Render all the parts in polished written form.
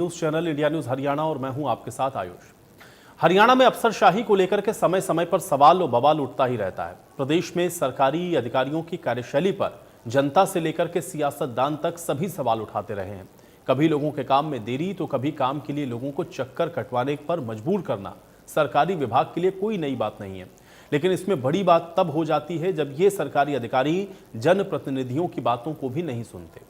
News channel India news Haryana और मैं हूं आपके साथ आयुष। हरियाणा में अफसरशाही को लेकर के समय समय पर सवाल और बवाल उठता ही रहता है। प्रदेश में सरकारी अधिकारियों की कार्यशैली पर जनता से लेकर के सियासतदान तक सभी सवाल उठाते रहे हैं। कभी लोगों के काम में देरी तो कभी काम के लिए लोगों को चक्कर कटवाने पर मजबूर करना सरकारी विभाग के लिए कोई नई बात नहीं है, लेकिन इसमें बड़ी बात तब हो जाती है जब ये सरकारी अधिकारी जनप्रतिनिधियों की बातों को भी नहीं सुनते।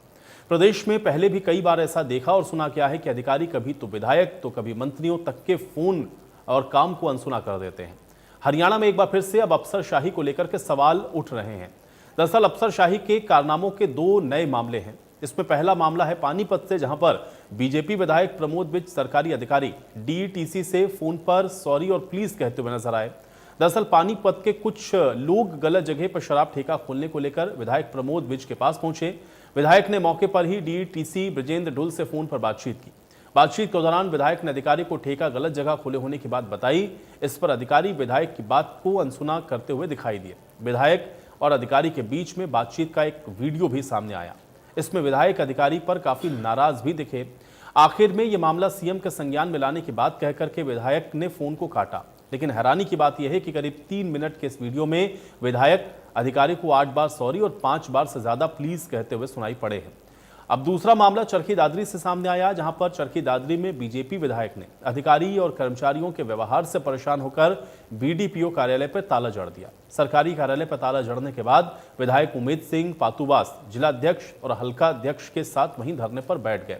प्रदेश में पहले भी कई बार ऐसा देखा और सुना गया है कि अधिकारी कभी तो विधायक तो कभी मंत्रियों तक के फोन और काम को अनसुना कर देते हैं। हरियाणा में एक बार फिर से अब अफसरशाही को लेकर के सवाल उठ रहे हैं। दरअसल अफसरशाही के कारनामों के दो नए मामले हैं। इसमें पहला मामला है पानीपत से, जहां पर बीजेपी विधायक प्रमोद विज सरकारी अधिकारी डीईटीसी से फोन पर सॉरी और प्लीज कहते हुए नजर आए। दरअसल पानीपत के कुछ लोग गलत जगह पर शराब ठेका खोलने को लेकर विधायक प्रमोद विज के पास पहुंचे। विधायक ने मौके पर ही डीईटीसी ब्रजेंद्र ढुल से फोन पर बातचीत की। बातचीत के दौरान विधायक ने अधिकारी को ठेका गलत जगह खोले होने की बात बताई। इस पर अधिकारी विधायक की बात को अनसुना करते हुए दिखाई दिए। विधायक और अधिकारी के बीच में बातचीत का एक वीडियो भी सामने आया। इसमें विधायक अधिकारी पर काफी नाराज भी दिखे। आखिर में यह मामला सीएम के संज्ञान में लाने की बात कहकर के विधायक ने फोन को काटा। लेकिन हैरानी की बात यह है कि करीब 3 मिनट के इस वीडियो में विधायक अधिकारी को 8 बार सॉरी और 5 बार से ज्यादा प्लीज कहते हुए सुनाई पड़े हैं। अब दूसरा मामला चरखी दादरी से सामने आया, जहां पर चरखी दादरी में बीजेपी विधायक ने अधिकारी और कर्मचारियों के व्यवहार से परेशान होकर बीडीपीओ कार्यालय पर ताला जड़ दिया। सरकारी कार्यालय पर ताला जड़ने के बाद विधायक उमेद सिंह पातुवास जिलाध्यक्ष और हल्का अध्यक्ष के साथ वहीं धरने पर बैठ गए।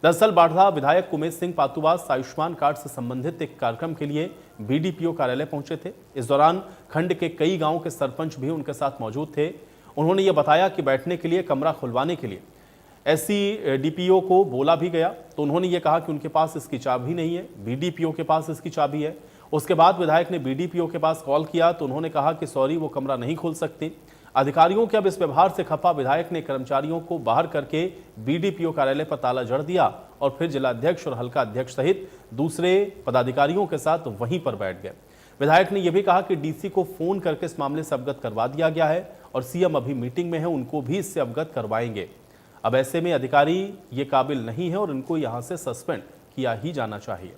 दरअसल बाढ़ा विधायक उमेद सिंह पातुवास आयुष्मान कार्ड से संबंधित एक कार्यक्रम के लिए बीडीपीओ कार्यालय पहुंचे थे। इस दौरान खंड के कई गांवों के सरपंच भी उनके साथ मौजूद थे। उन्होंने ये बताया कि बैठने के लिए कमरा खुलवाने के लिए एससीडीपीओ को बोला भी गया, तो उन्होंने ये कहा कि उनके पास इसकी चाबी नहीं है, बीडीपीओ के पास इसकी चाबी है। उसके बाद विधायक ने बीडीपीओ के पास कॉल किया तो उन्होंने कहा कि सॉरी, वो कमरा नहीं खोल सकते। अधिकारियों के अब इस व्यवहार से खफा विधायक ने कर्मचारियों को बाहर करके बीडीपीओ कार्यालय पर ताला जड़ दिया और फिर जिलाध्यक्ष और हल्का अध्यक्ष सहित दूसरे पदाधिकारियों के साथ वहीं पर बैठ गए। विधायक ने यह भी कहा कि डीसी को फोन करके इस मामले से अवगत करवा दिया गया है और सीएम अभी मीटिंग में है, उनको भी इससे अवगत करवाएंगे। अब ऐसे में अधिकारी ये काबिल नहीं है और इनको यहां से सस्पेंड किया ही जाना चाहिए।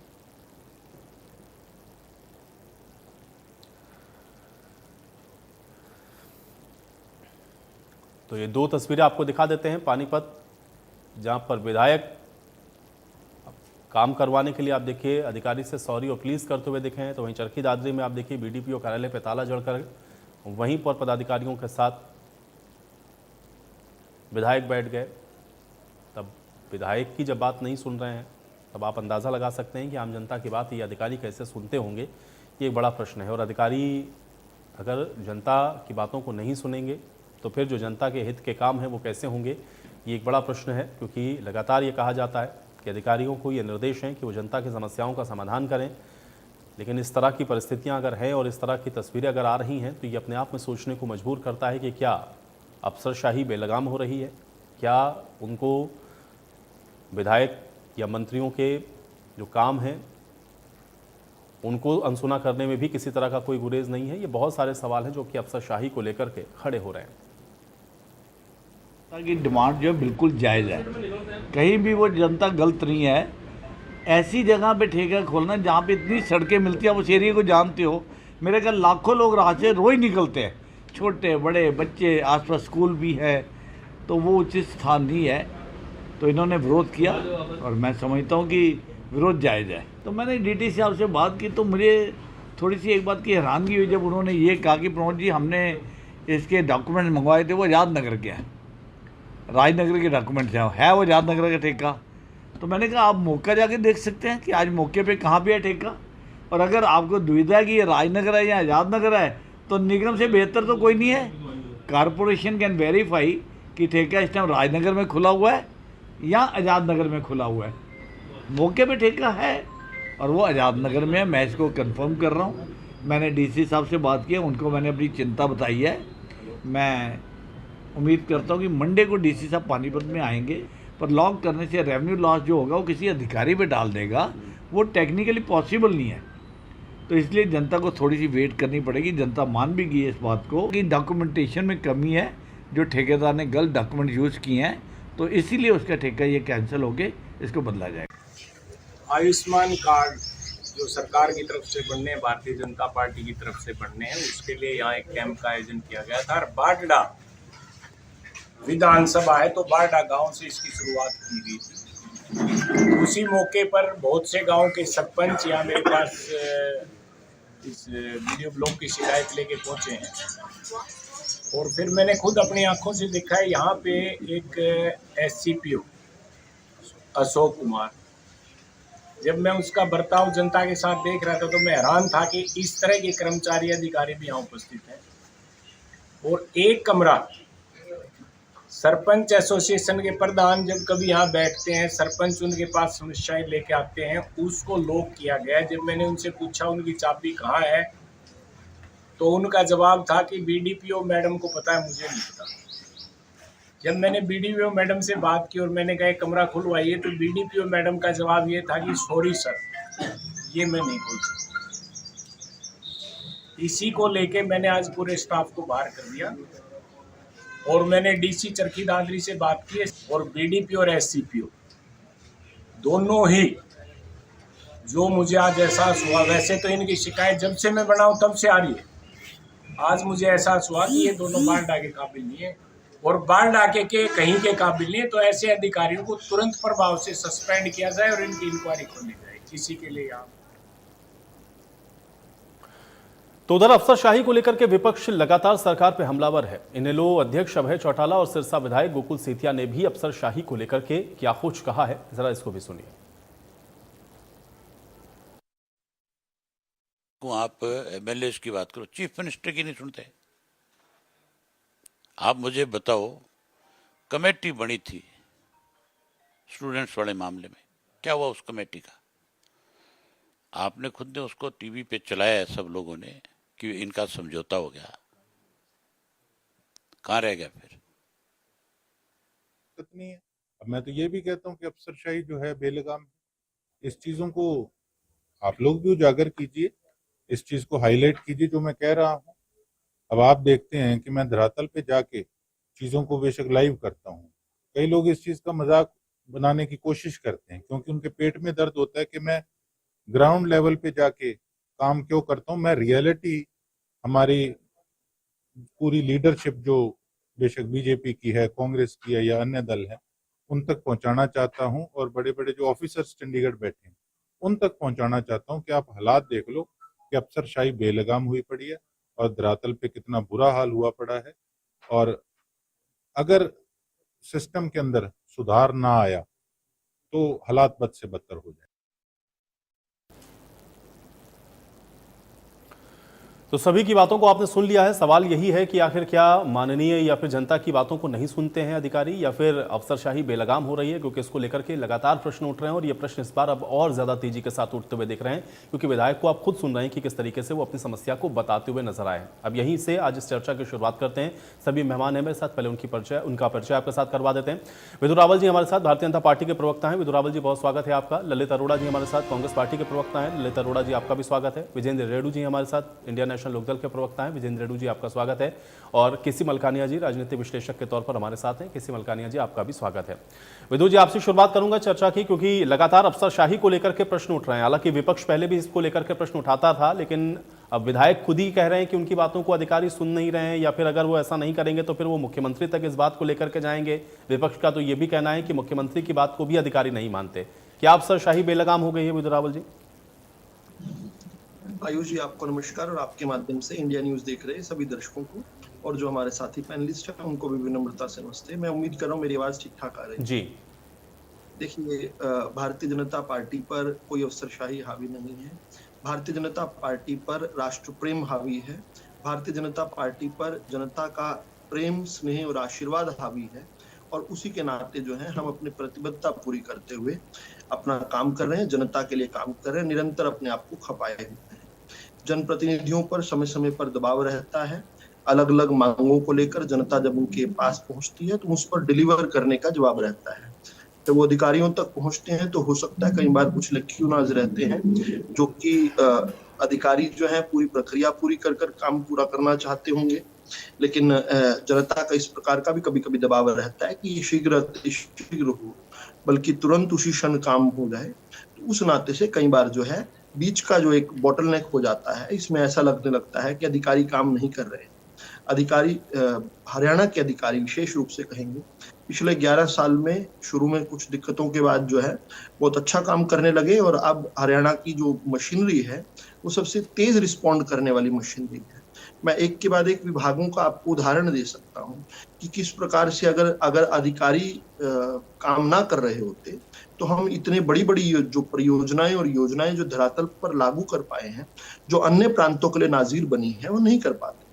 तो ये दो तस्वीरें आपको दिखा देते हैं। पानीपत, जहां पर विधायक काम करवाने के लिए आप देखिए अधिकारी से सॉरी और प्लीज करते हुए दिखे हैं, तो वहीं चरखी दादरी में आप देखिए बीडीपीओ कार्यालय पर ताला जड़कर वहीं पर पदाधिकारियों के साथ विधायक बैठ गए। तब विधायक की जब बात नहीं सुन रहे हैं तब आप अंदाज़ा लगा सकते हैं कि आम जनता की बात ये अधिकारी कैसे सुनते होंगे। ये एक बड़ा प्रश्न है। और अधिकारी अगर जनता की बातों को नहीं सुनेंगे तो फिर जो जनता के हित के काम हैं वो कैसे होंगे, ये एक बड़ा प्रश्न है। क्योंकि लगातार ये कहा जाता है कि अधिकारियों को ये निर्देश हैं कि वो जनता की समस्याओं का समाधान करें, लेकिन इस तरह की परिस्थितियाँ अगर हैं और इस तरह की तस्वीरें अगर आ रही हैं तो ये अपने आप में सोचने को मजबूर करता है कि क्या अफसरशाही बेलगाम हो रही है, क्या उनको विधायक या मंत्रियों के जो काम हैं उनको अनसुना करने में भी किसी तरह का कोई गुरेज नहीं है। ये बहुत सारे सवाल हैं जो कि अफसरशाही को लेकर के खड़े हो रहे हैं। की डिमांड जो है बिल्कुल जायज़ है, कहीं भी वो जनता गलत नहीं है। ऐसी जगह पे ठेका खोलना जहाँ पे इतनी सड़कें मिलती हैं, आप उस एरिया को जानते हो, मेरे ख्याल लाखों लोग राह से रोज निकलते हैं, छोटे बड़े बच्चे, आसपास स्कूल भी है, तो वो उचित स्थान नहीं है। तो इन्होंने विरोध किया और मैं समझता हूँ कि विरोध जायज़ है। तो मैंने डीटी साहब से बात की तो मुझे थोड़ी सी एक बात की हैरानगी हुई जब उन्होंने ये कहा कि प्रमोद जी हमने इसके डॉक्यूमेंट मंगवाए थे, वो आज़ाद नगर के हैं, राजनगर के डॉक्यूमेंट है वो आज़ाद नगर का ठेका। तो मैंने कहा आप मौका जाके देख सकते हैं कि आज मौके पे कहाँ पे है ठेका, और अगर आपको दुविधा है कि ये राजनगर है या आज़ाद नगर है तो निगम से बेहतर तो कोई नहीं है। कारपोरेशन कैन वेरीफाई कि ठेका इस टाइम राजनगर में खुला हुआ है या आज़ाद नगर में खुला हुआ है। मौके पे ठेका है और वो आज़ाद नगर में है, मैं इसको कंफर्म कर रहा हूँ। मैंने डीसी साहब से बात की, उनको मैंने अपनी चिंता बताई है। मैं उम्मीद करता हूँ कि मंडे को डीसी साहब पानीपत में आएंगे, पर लॉक करने से रेवेन्यू लॉस जो होगा वो किसी अधिकारी पे डाल देगा, वो टेक्निकली पॉसिबल नहीं है। तो इसलिए जनता को थोड़ी सी वेट करनी पड़ेगी। जनता मान भी गई है इस बात को कि डॉक्यूमेंटेशन में कमी है, जो ठेकेदार ने गलत डॉक्यूमेंट यूज़ किए हैं, तो इसीलिए उसका ठेका ये कैंसिल होके इसको बदला जाएगा। आयुष्मान कार्ड जो सरकार की तरफ से बनने हैं, भारतीय जनता पार्टी की तरफ से बनने हैं, उसके लिए यहाँ एक कैंप का आयोजन किया गया था। और बाडडा विधानसभा है तो बाडडा गांव से इसकी शुरुआत की गई थी। उसी मौके पर बहुत से गांव के सरपंच यहाँ मेरे पास इस वीडियो ब्लॉग की शिकायत लेके पहुंचे हैं और फिर मैंने खुद अपनी आंखों से देखा है। यहाँ पे एक SCPO अशोक कुमार, जब मैं उसका बर्ताव जनता के साथ देख रहा था तो मैं हैरान था कि इस तरह के कर्मचारी अधिकारी भी यहाँ उपस्थित हैं। और एक कमरा सरपंच एसोसिएशन के प्रधान जब कभी यहाँ बैठते हैं, सरपंच उनके पास समस्याएं लेके आते हैं, उसको लॉक किया गया है। जब मैंने उनसे पूछा उनकी चाबी कहाँ है तो उनका जवाब था कि BDPO मैडम को पता है, मुझे नहीं पता। जब मैंने BDPO मैडम से बात की और मैंने कहा कमरा खुलवाइए तो BDPO मैडम का जवाब ये था कि सॉरी सर, ये मैं नहीं खोल सकता। इसी को लेके मैंने आज पूरे स्टाफ को बाहर कर दिया और मैंने DC चरखी दादरी से बात की और BDPO और SCPO दोनों ही, जो मुझे आज एहसास हुआ, वैसे तो इनकी शिकायत जब से मैं बना हूं तब से आ रही है, आज मुझे एहसास हुआ कि ये दोनों बाडडा के काबिल नहीं है और बाडडा के कहीं के काबिल नहीं है। तो ऐसे अधिकारियों को तुरंत प्रभाव से सस्पेंड किया जाए और इनकी इंक्वायरी खोली जाए। इसी के लिए यहाँ तो उधर अफसरशाही को लेकर के विपक्ष लगातार सरकार पर हमलावर है। इनेलो अध्यक्ष अभय चौटाला और सिरसा विधायक गोकुल सेतिया ने भी अफसरशाही को लेकर के क्या कुछ कहा है, जरा इसको भी सुनिए। आप MLAs की बात करो, चीफ मिनिस्टर की नहीं सुनते। आप मुझे बताओ, कमेटी बनी थी स्टूडेंट्स वाले मामले में, क्या हुआ उस कमेटी का? आपने खुद ने उसको टीवी पे चलाया है सब लोगों ने कि इनका समझौता हो गया, कहाँ रह गया फिर? नहीं है। अब मैं तो ये भी कहता हूँ कि अफसरशाही जो है बेलगाम है। इस चीजों को आप लोग भी उजागर कीजिए, इस चीज को हाईलाइट कीजिए जो मैं कह रहा हूँ। अब आप देखते हैं कि मैं धरातल पे जाके चीजों को बेशक लाइव करता हूँ, कई लोग इस चीज का मजाक बनाने की कोशिश करते हैं क्योंकि उनके पेट में दर्द होता है कि मैं ग्राउंड लेवल पे जाके काम क्यों करता हूँ। मैं रियलिटी हमारी पूरी लीडरशिप जो बेशक बीजेपी की है, कांग्रेस की है या अन्य दल है, उन तक पहुंचाना चाहता हूं और बड़े बड़े जो ऑफिसर्स चंडीगढ़ बैठे हैं उन तक पहुंचाना चाहता हूं कि आप हालात देख लो कि अफसरशाही बेलगाम हुई पड़ी है और धरातल पे कितना बुरा हाल हुआ पड़ा है। और अगर सिस्टम के अंदर सुधार ना आया तो हालात बद से बदतर हो जाए। तो सभी की बातों को आपने सुन लिया है। सवाल यही है कि आखिर क्या माननीय या फिर जनता की बातों को नहीं सुनते हैं अधिकारी, या फिर अफसरशाही बेलगाम हो रही है? क्योंकि इसको लेकर के लगातार प्रश्न उठ रहे हैं और ये प्रश्न इस बार अब और ज्यादा तेजी के साथ उठते हुए दिख रहे हैं, क्योंकि विधायक को आप खुद सुन रहे हैं कि किस तरीके से वो अपनी समस्या को बताते हुए नजर आए हैं। अब यहीं से आज इस चर्चा की शुरुआत करते हैं। सभी मेहमान हैं मेरे साथ, पहले उनका परिचय आपके साथ करवा देते हैं। विधु रावल जी हमारे साथ, भारतीय जनता पार्टी के प्रवक्ता हैं। विधु रावल जी बहुत स्वागत है आपका। ललित अरोड़ा जी हमारे साथ, कांग्रेस पार्टी के प्रवक्ता हैं। ललित अरोड़ा जी आपका भी स्वागत है। विजेंद्र रेड्डू जी हमारे साथ, इंडियन नेशनल लोकदल के प्रवक्ता हैं। विजेंद्र रेड्डू जी आपका स्वागत है। और केसी मलकानिया जी राजनीतिक विश्लेषक के तौर पर हमारे साथ हैं। केसी मलकानिया जी आपका भी स्वागत है। विधु जी आपसे शुरुआत करूंगा चर्चा की, क्योंकि लगातार अफसरशाही को लेकर के प्रश्न उठ रहे हैं। हालांकि विपक्ष पहले भी इसको लेकर के प्रश्न उठाता था, लेकिन अब विधायक खुद ही कह रहे हैं कि उनकी बातों को अधिकारी सुन नहीं रहे हैं, या फिर अगर वो ऐसा नहीं करेंगे तो फिर वो मुख्यमंत्री तक इस बात को लेकर के जाएंगे। विपक्ष का तो ये भी कहना है कि मुख्यमंत्री की बात को भी अधिकारी नहीं मानते। क्या अफसरशाही बेलगाम हो गई है विधु रावल जी? आयुष जी आपको नमस्कार, और आपके माध्यम से इंडिया न्यूज देख रहे सभी दर्शकों को और जो हमारे साथी पैनलिस्ट हैं उनको भी विनम्रता से नमस्ते। मैं उम्मीद कर रहा हूँ मेरी आवाज ठीक ठाक आ रही है। जी देखिए, भारतीय जनता पार्टी पर कोई अफसरशाही हावी नहीं है। भारतीय जनता पार्टी पर राष्ट्र प्रेम हावी है। भारतीय जनता पार्टी पर जनता का प्रेम, स्नेह और आशीर्वाद हावी है। और उसी के नाते जो है हम अपनी प्रतिबद्धता पूरी करते हुए अपना काम कर रहे हैं, जनता के लिए काम कर रहे हैं, निरंतर अपने आप को खपाए हुए हैं। जनप्रतिनिधियों पर समय समय पर दबाव रहता है, अलग अलग मांगों को लेकर जनता जब उनके पास पहुंचती है तो उस पर डिलीवर करने का जवाब रहता है। तो वो अधिकारियों तक पहुंचते हैं तो हो सकता है कई बार कुछ लक्ष्यूनाज रहते हैं, जो कि अधिकारी जो है पूरी प्रक्रिया पूरी कर काम पूरा करना चाहते होंगे, लेकिन जनता का इस प्रकार का भी कभी कभी दबाव रहता है कि शीघ्र हो, बल्कि तुरंत उसी क्षण काम हो जाए। उस नाते से कई बार जो है बीच का जो एक बॉटलनेक हो जाता है, इसमें ऐसा लगने लगता है कि अधिकारी काम नहीं कर रहे हैं। अधिकारी हरियाणा के अधिकारी विशेष रूप से कहेंगे, पिछले 11 साल में शुरू में कुछ दिक्कतों के बाद जो है बहुत अच्छा काम करने लगे और अब हरियाणा की जो मशीनरी है वो सबसे तेज रिस्पॉन्ड करने वाली मशीनरी है। मैं एक के बाद एक विभागों का आपको उदाहरण दे सकता हूँ कि किस प्रकार से अगर अधिकारी काम ना कर रहे होते तो हम इतने बड़ी जो परियोजनाएं और योजनाएं जो धरातल पर लागू कर पाए हैं, जो अन्य प्रांतों के लिए नाजीर बनी है, वो नहीं कर पाते।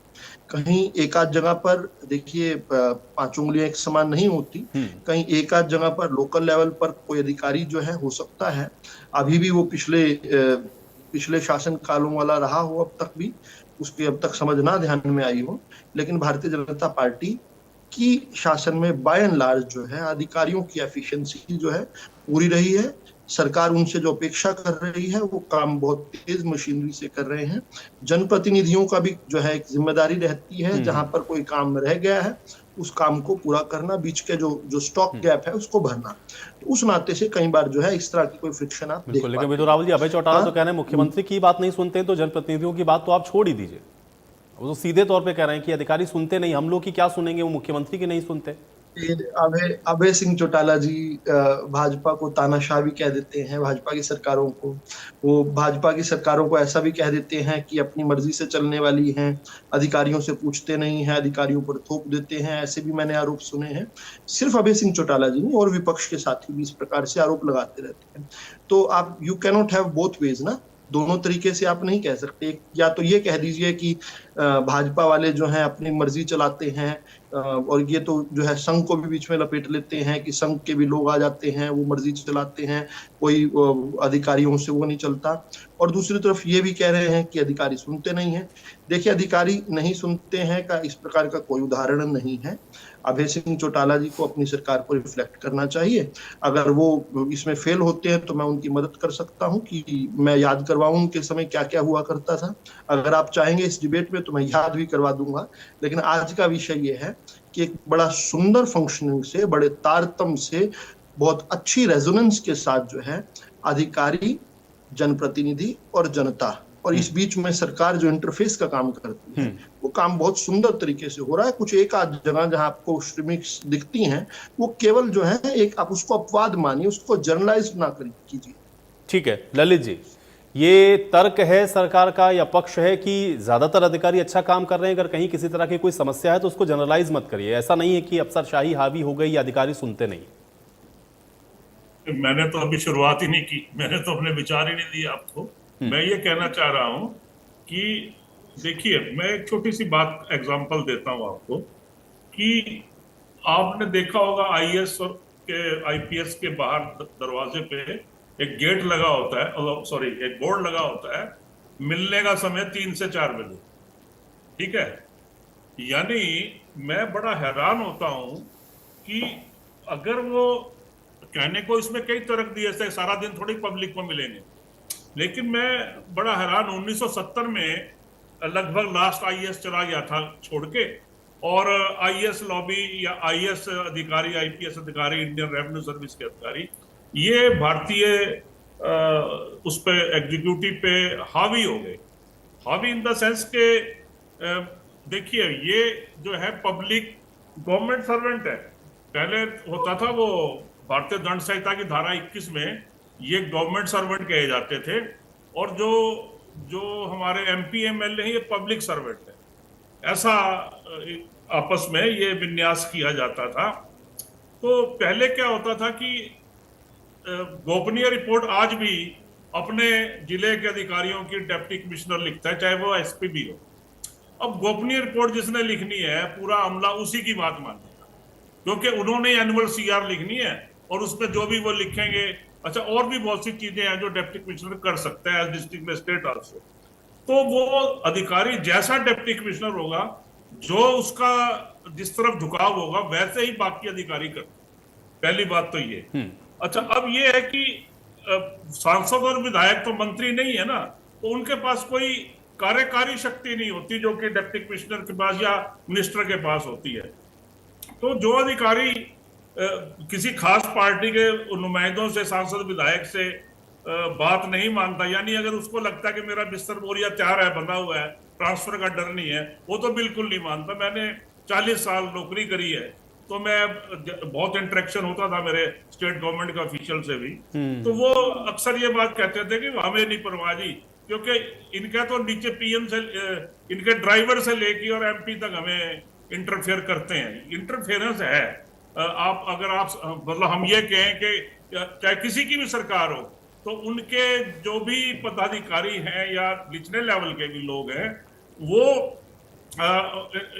कहीं एक आध जगह पर देखिए 5 उंगलियां एक समान नहीं होती, कहीं एक आध जगह पर लोकल लेवल पर कोई अधिकारी जो है हो सकता है अभी भी वो पिछले शासन कालों वाला रहा हो, अब तक भी उसकी अब तक समझ ना ध्यान में आई हो, लेकिन भारतीय जनता पार्टी की शासन में बाय एंड लार्ज जो है अधिकारियों की एफिशिएंसी जो है पूरी रही है। सरकार उनसे जो अपेक्षा कर रही है वो काम बहुत तेज मशीनरी से कर रहे हैं। जनप्रतिनिधियों का भी जो है एक जिम्मेदारी रहती है, जहां पर कोई काम रह गया है उस काम को पूरा करना, बीच के जो स्टॉक गैप है उसको भरना। तो उस नाते से कई बार जो है इस तरह की कोई फ्रिक्शन आप देख लेकिन विदुर रावल जी, अभय चौटाला तो कह रहे हैं मुख्यमंत्री की बात नहीं सुनते तो जनप्रतिनिधियों की बात तो आप छोड़ ही दीजिए। वो तो सीधे तौर पे कह रहे हैं कि अधिकारी सुनते नहीं, हम लोग की क्या सुनेंगे, वो मुख्यमंत्री की नहीं सुनते। अभय सिंह चौटाला जी भाजपा को तानाशाह भी कह देते हैं, भाजपा की सरकारों को। वो भाजपा की सरकारों को ऐसा भी कह देते हैं कि अपनी मर्जी से चलने वाली हैं, अधिकारियों से पूछते नहीं हैं, अधिकारियों पर थोप देते हैं, ऐसे भी मैंने आरोप सुने हैं। सिर्फ अभय सिंह चौटाला जी नहीं, और विपक्ष के साथी भी इस प्रकार से आरोप लगाते रहते हैं। तो आप you cannot have both ways ना, दोनों तरीके से आप नहीं कह सकते। या तो ये कह दीजिए कि भाजपा वाले जो हैं अपनी मर्जी चलाते हैं, और ये तो जो है संघ को भी बीच में लपेट लेते हैं कि संघ के भी लोग आ जाते हैं, वो मर्जी चलाते हैं, कोई अधिकारियों से वो नहीं चलता। और दूसरी तरफ ये भी कह रहे हैं कि अधिकारी सुनते नहीं हैं। देखिए, अधिकारी नहीं सुनते हैं का इस प्रकार का कोई उदाहरण नहीं है। अभय सिंह चौटाला जी को अपनी सरकार को रिफ्लेक्ट करना चाहिए। अगर वो इसमें फेल होते हैं तो मैं उनकी मदद कर सकता हूं कि मैं याद करवाऊं उनके समय क्या क्या हुआ करता था। अगर आप चाहेंगे इस डिबेट में तो मैं याद भी करवा दूंगा। लेकिन आज का विषय ये है कि एक बड़ा सुंदर फंक्शनिंग से, बड़े तारतम्य से, बहुत अच्छी रेजोनेंस के साथ जो है अधिकारी, जनप्रतिनिधि और जनता, और इस बीच में सरकार जो इंटरफेस का काम करती है वो काम बहुत सुंदर तरीके से हो रहा है। कुछ एक आध जगह जहां आपको स्ट्रीमिंग्स दिखती हैं वो केवल जो है एक, आप उसको अपवाद मानिए, उसको जर्नलाइज ना कीजिए। ठीक है ललित जी, ये तर्क है सरकार का या पक्ष है कि ज्यादातर अधिकारी अच्छा काम कर रहे हैं, अगर कहीं किसी तरह की कोई समस्या है तो उसको जनरलाइज मत करिए, ऐसा नहीं है कि अफसरशाही हावी हो गई या अधिकारी सुनते नहीं। मैंने तो अभी शुरुआत ही नहीं की, मैंने तो अपने विचार ही नहीं दिए आपको। मैं ये कहना चाह रहा हूं कि देखिए, मैं एक छोटी सी बात एग्जांपल देता हूं आपको कि आपने देखा होगा आईएएस के आईपीएस के बाहर दरवाजे पे एक गेट लगा होता है, सॉरी एक बोर्ड लगा होता है, मिलने का समय 3 से 4 बजे। ठीक है, यानी मैं बड़ा हैरान होता हूं कि अगर वो कहने को इसमें कई तरह दिए से सारा दिन थोड़ी पब्लिक को मिलेंगे, लेकिन मैं बड़ा हैरान, 1970 में लगभग लास्ट आईएएस चला गया था छोड़ के, और आईएएस लॉबी या आईएएस अधिकारी, आईपीएस अधिकारी, इंडियन रेवेन्यू सर्विस के अधिकारी, ये भारतीय उस पे एग्जीक्यूटिव पे हावी हो गए। हावी इन द सेंस के देखिए, ये जो है पब्लिक गवर्नमेंट सर्वेंट है। पहले होता था वो भारतीय दंड संहिता की धारा 21 में ये गवर्नमेंट सर्वेंट कहे जाते थे, और जो हमारे एमपी एमएलए हैं ये पब्लिक सर्वेंट है। ऐसा आपस में ये विन्यास किया जाता था। तो पहले क्या होता था कि गोपनीय रिपोर्ट आज भी अपने जिले के अधिकारियों की डिप्टी कमिश्नर लिखता है, चाहे वो एसपी भी हो। अब गोपनीय रिपोर्ट जिसने लिखनी है, पूरा अमला उसी की बात मानेगा, क्योंकि उन्होंने एनुअल सीआर लिखनी है और उसमें जो भी वो लिखेंगे। अच्छा, और भी बहुत सी चीजें हैं जो डिप्टी कमिश्नर कर सकता है एज डिस्ट्रिक्ट मजिस्ट्रेट आल्सो। तो वो अधिकारी जैसा डिप्टी कमिश्नर होगा, जो उसका जिस तरफ झुकाव होगा, वैसे ही बाकी अधिकारी करते। पहली बात तो ये। अच्छा, अब ये है कि सांसद और विधायक तो मंत्री नहीं है ना, तो उनके पास कोई कार्यकारी शक्ति नहीं होती जो कि डिप्टी कमिश्नर के पास या मिनिस्टर के पास होती है। तो जो अधिकारी किसी खास पार्टी के नुमाइंदों से, सांसद विधायक से बात नहीं मानता, यानी अगर उसको लगता है कि मेरा बिस्तर बोरिया तैयार है, बंधा हुआ है, ट्रांसफर का डर नहीं है, वो तो बिल्कुल नहीं मानता। मैंने 40 साल नौकरी करी है, तो मैं बहुत इंटरेक्शन होता था मेरे स्टेट गवर्नमेंट के ऑफिशियल से भी, तो वो अक्सर ये बात कहते थे कि हमें नहीं परवाह जी, क्योंकि इनका तो नीचे पीएम से इनके ड्राइवर से लेके और एमपी तक हमें इंटरफेयर करते हैं। इंटरफेरेंस है। आप अगर आप मतलब हम ये कहें कि चाहे किसी की भी सरकार हो, तो उनके जो भी पदाधिकारी हैं या निचले लेवल के भी लोग हैं, वो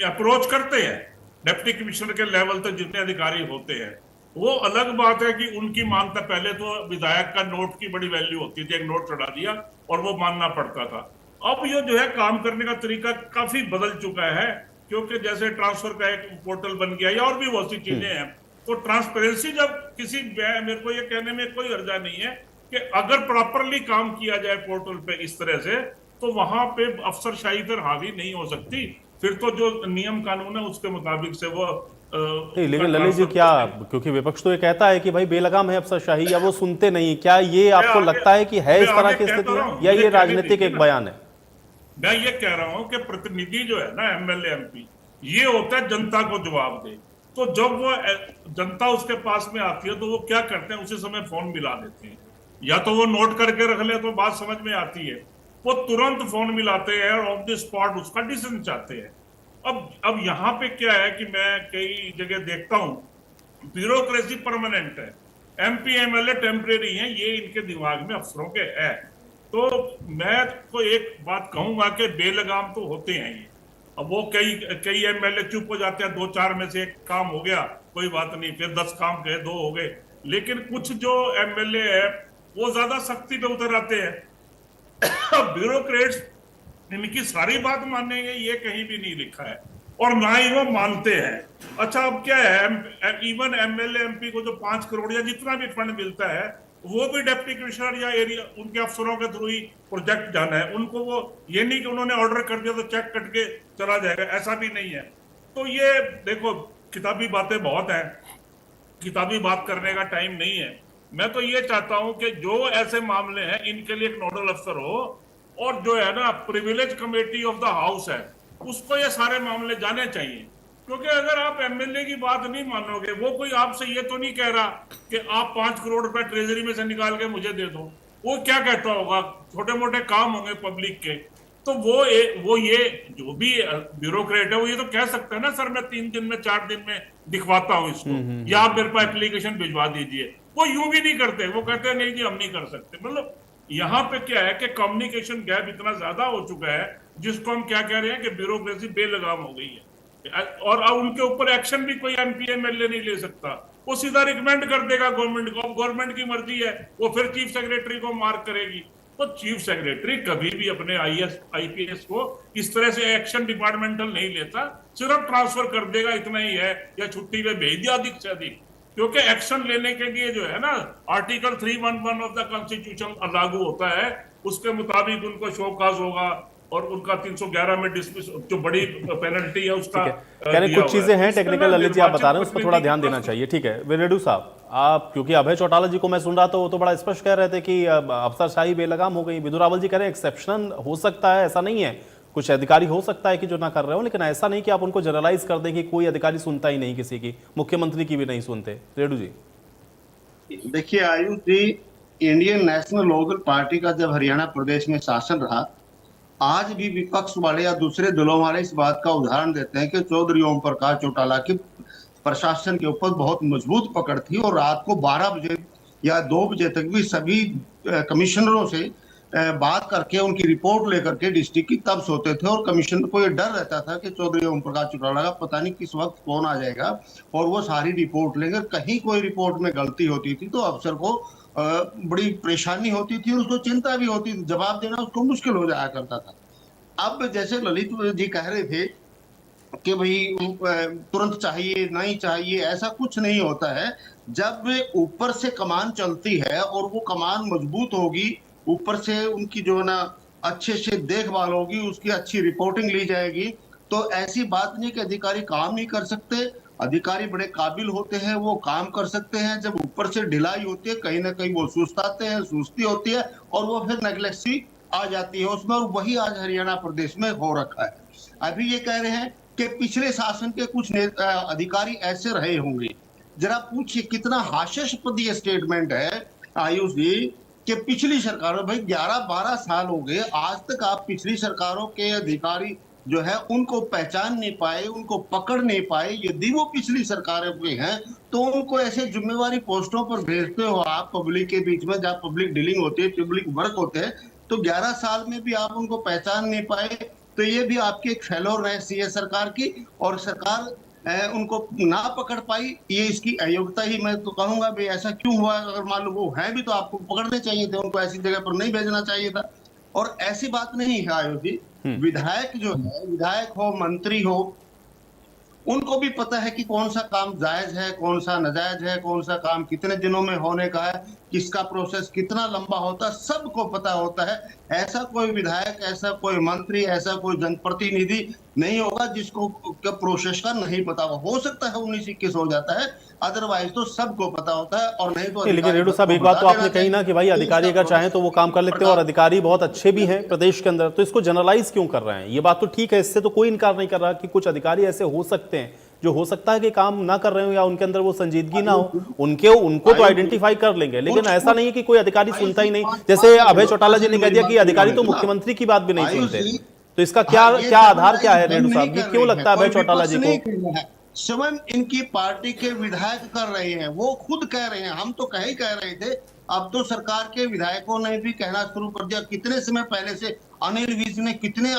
अप्रोच करते हैं डिप्टी कमिश्नर के लेवल तक जितने अधिकारी होते हैं। वो अलग बात है कि उनकी मानता, पहले तो विधायक का नोट की बड़ी वैल्यू होती थी, एक नोट चढ़ा दिया और वो मानना पड़ता था। अब ये जो है काम करने का तरीका काफी बदल चुका है, क्योंकि जैसे ट्रांसफर का एक पोर्टल बन गया या और भी बहुत सी चीजें हैं, तो ट्रांसपेरेंसी जब किसी, मेरे को ये कहने में कोई हर्जा नहीं है कि अगर प्रॉपरली काम किया जाए पोर्टल पे इस तरह से, तो वहां पे अफसरशाही पर हावी नहीं हो सकती। फिर तो जो नियम कानून है उसके मुताबिक से वो नहीं, लेकिन ललित जी क्या, क्योंकि विपक्ष तो ये कहता है कि भाई बेलगाम है अफसरशाही, या वो सुनते नहीं, क्या ये आपको लगता है कि है इस तरह की स्थिति, या ये राजनीतिक एक बयान है? मैं ये कह रहा हूं कि प्रतिनिधि जो है ना, एमएलए एमपी, ये होता है जनता को जवाब दे। तो जब वो जनता उसके पास में आती है, तो वो क्या करते हैं, उसी समय फोन मिला देते हैं, या तो वो नोट करके रख ले तो बात समझ में आती है, वो तुरंत फोन मिलाते हैं और ऑन द स्पॉट उसका डिसीजन चाहते हैं। अब यहाँ पे क्या है कि मैं कई जगह देखता हूं, ब्यूरोक्रेसी परमानेंट है, एमपी एमएलए टेम्परेरी हैं, ये इनके दिमाग में अफसरों के है। तो मैं तो एक बात कहूंगा कि बेलगाम तो होते हैं ये। अब वो कई एमएलए चुप हो जाते हैं, 2-4 में से एक काम हो गया, कोई बात नहीं, फिर 10 काम गए, 2 हो गए। लेकिन कुछ जो एमएलए है वो ज्यादा सख्ती पे उतर आते हैं। ब्यूरोक्रेट्स इनकी सारी बात मानेंगे ये कहीं भी नहीं लिखा है, और ना ही वो मानते हैं। अच्छा, अब क्या है, इवन एमएलए एमपी को जो 5 करोड़ या जितना भी फंड मिलता है, वो भी डिप्टी कमिश्नर या एरिया उनके अफसरों के थ्रू ही प्रोजेक्ट जाना है उनको। वो ये नहीं कि उन्होंने ऑर्डर कर दिया तो चेक कट के चला जाएगा, ऐसा भी नहीं है। तो ये देखो, किताबी बातें बहुत हैं, किताबी बात करने का टाइम नहीं है। मैं तो ये चाहता हूं कि जो ऐसे मामले हैं इनके लिए एक नोडल अफसर हो, और जो है ना privilege committee of the house है, उसको ये सारे मामले जाने चाहिए। क्योंकि अगर आप एमएलए की बात नहीं मानोगे, वो कोई आपसे ये तो नहीं कह रहा कि आप 5 करोड़ रुपए ट्रेजरी में से निकाल के मुझे दे दो। वो क्या कहता होगा, छोटे मोटे काम होंगे पब्लिक के, तो वो ये जो भी ब्यूरोक्रेट है वो ये तो कह सकता है ना, सर मैं 3 दिन में 4 दिन में दिखवाता हूँ इसको, या आप मेरे पास एप्लीकेशन भिजवा दीजिए। वो यूं भी नहीं करते, वो कहते हैं नहीं जी हम नहीं कर सकते। मतलब यहाँ पे क्या है कि कम्युनिकेशन गैप इतना ज्यादा हो चुका है, जिसको हम क्या कह रहे हैं कि ब्यूरोक्रेसी बेलगाम हो गई है, और अब उनके ऊपर एक्शन भी कोई एमपी एमएलए नहीं ले सकता। वो सीधा रिकमेंड कर देगा गवर्नमेंट को, अब गवर्नमेंट की मर्जी है, वो फिर चीफ सेक्रेटरी को मार्क करेगी। तो चीफ सेक्रेटरी कभी भी अपने आईपीएस को इस तरह से एक्शन डिपार्टमेंटल नहीं लेता, सिर्फ ट्रांसफर कर देगा इतना ही है, या छुट्टी पे भेज दिया अधिक से अधिक। क्योंकि एक्शन लेने के लिए जो है ना, आर्टिकल 311 ऑफ द कॉन्स्टिट्यूशन लागू होता है, उसके मुताबिक उनको शोकाज होगा, और उनका 311 में डिसमिस, जो बड़ी पेनल्टी है उसका। कुछ चीजें हैं टेक्निकल, ललित जी आप बता रहे हैं, उस पर थोड़ा ध्यान देना चाहिए। ठीक है वेरेडू साहब, आप, क्योंकि अभय चौटाला जी को मैं सुन रहा था, वो तो बड़ा स्पष्ट कह रहे थे कि अफसरशाही बेलगाम हो गई। विदुर रावल जी कह रहे हैं एक्सेप्शन हो सकता है, ऐसा नहीं है, कुछ अधिकारी हो सकता है कि जो ना कर रहे हो, लेकिन ऐसा नहीं कि आप उनको जनरलाइज कर दें कि कोई अधिकारी सुनता ही नहीं किसी की, मुख्यमंत्री की भी नहीं सुनते। रेडू जी देखिए आयुष जी, इंडियन नेशनल लोकदल पार्टी का जब हरियाणा प्रदेश में शासन रहा, आज भी विपक्ष वाले या दूसरे दलों वाले इस बात का उदाहरण देते हैं कि चौधरी ओम प्रकाश चौटाला की प्रशासन के ऊपर बहुत मजबूत पकड़ थी, और रात को 12 बजे या 2 बजे तक भी सभी कमिश्नरों से बात करके उनकी रिपोर्ट लेकर के डिस्ट्रिक्ट की तब सोते थे। और कमिश्नर को ये डर रहता था कि चौधरी ओम प्रकाश चौटाला का पता नहीं किस वक्त कौन आ जाएगा और वो सारी रिपोर्ट लेंगे। कहीं कोई रिपोर्ट में गलती होती थी तो अफसर को बड़ी परेशानी होती थी, उसको चिंता भी होती थी, जवाब देना उसको मुश्किल हो जाया करता था। अब जैसे ललित जी कह रहे थे कि भाई तुरंत चाहिए नहीं चाहिए, ऐसा कुछ नहीं होता है। जब ऊपर से कमान चलती है और वो कमान मजबूत होगी, ऊपर से उनकी जो है ना अच्छे से देखभाल होगी, उसकी अच्छी रिपोर्टिंग ली जाएगी, तो ऐसी बात नहीं कि अधिकारी काम नहीं कर सकते। अधिकारी बड़े काबिल होते हैं, वो काम कर सकते हैं। जब ऊपर से ढिलाई होती है, कहीं ना कहीं वो सुस्ताते हैं, सुस्ती होती है और वो फिर नेग्लेक्सी आ जाती है उसमें, और वही आज हरियाणा प्रदेश में हो रखा है। अभी ये कह रहे हैं कि पिछले शासन के कुछ अधिकारी ऐसे रहे होंगे। जरा पूछिए कितना हास्यास्पद ये स्टेटमेंट है आयुष जी कि पिछली सरकारों, भाई 11-12 साल हो गए, आज तक आप पिछली सरकारों के अधिकारी जो है उनको पहचान नहीं पाए, उनको पकड़ नहीं पाए। यदि वो पिछली सरकारों के हैं तो उनको ऐसे जिम्मेवारी पोस्टों पर भेजते हो आप पब्लिक के बीच में, जहाँ पब्लिक डीलिंग होती है, पब्लिक वर्क होते हैं, तो 11 साल में भी आप उनको पहचान नहीं पाए। तो ये भी आपकी एक फेलोर है सीए सरकार की, और सरकार उनको ना पकड़ पाई, ये इसकी अयोग्यता ही मैं तो कहूंगा। भाई ऐसा क्यों हुआ? अगर मान लो वो है भी तो आपको पकड़ने चाहिए थे, उनको ऐसी जगह पर नहीं भेजना चाहिए था। और ऐसी बात नहीं है आयुष जी, विधायक जो है, विधायक हो मंत्री हो, उनको भी पता है कि कौन सा काम जायज है, कौन सा नाजायज है, कौन सा काम कितने दिनों में होने का है, किसका प्रोसेस कितना लंबा होता है, सबको पता होता है। ऐसा कोई विधायक, ऐसा कोई मंत्री, ऐसा कोई जनप्रतिनिधि नहीं होगा जिसको प्रोसेस का नहीं पता हो सकता है 19-21 हो जाता है, अदरवाइज तो सबको पता होता है। और नहीं तो लेकिन रेणु साहब, एक बात तो आपने कही ना कि भाई अधिकारी अगर चाहें तो वो काम कर लेते हैं, और अधिकारी बहुत अच्छे भी हैं प्रदेश के अंदर, तो इसको जनरलाइज क्यों कर रहे हैं? ये बात तो ठीक है, इससे तो कोई इनकार नहीं कर रहा कि कुछ अधिकारी ऐसे हो सकते हैं जो हो सकता है कि काम ना कर रहे हो या उनके अंदर वो संजीदगी ना हो, उनको तो आइडेंटिफाई कर लेंगे। लेकिन ऐसा नहीं है कि कोई अधिकारी सुनता ही नहीं। जैसे अभय चौटाला जी ने कह दिया कि अधिकारी तो मुख्यमंत्री की बात भी नहीं सुनते, तो इसका क्या आधार क्या है रेणु साहब? ये क्यों लगता है अभय चौटाला जी को? स्वयं इनकी पार्टी के विधायक कर रहे हैं, वो खुद कह रहे हैं, हम तो कह रहे थे, अब तो सरकार के विधायकों ने भी कहना शुरू कर दिया। कितने समय पहले से अनिल विज ने कितने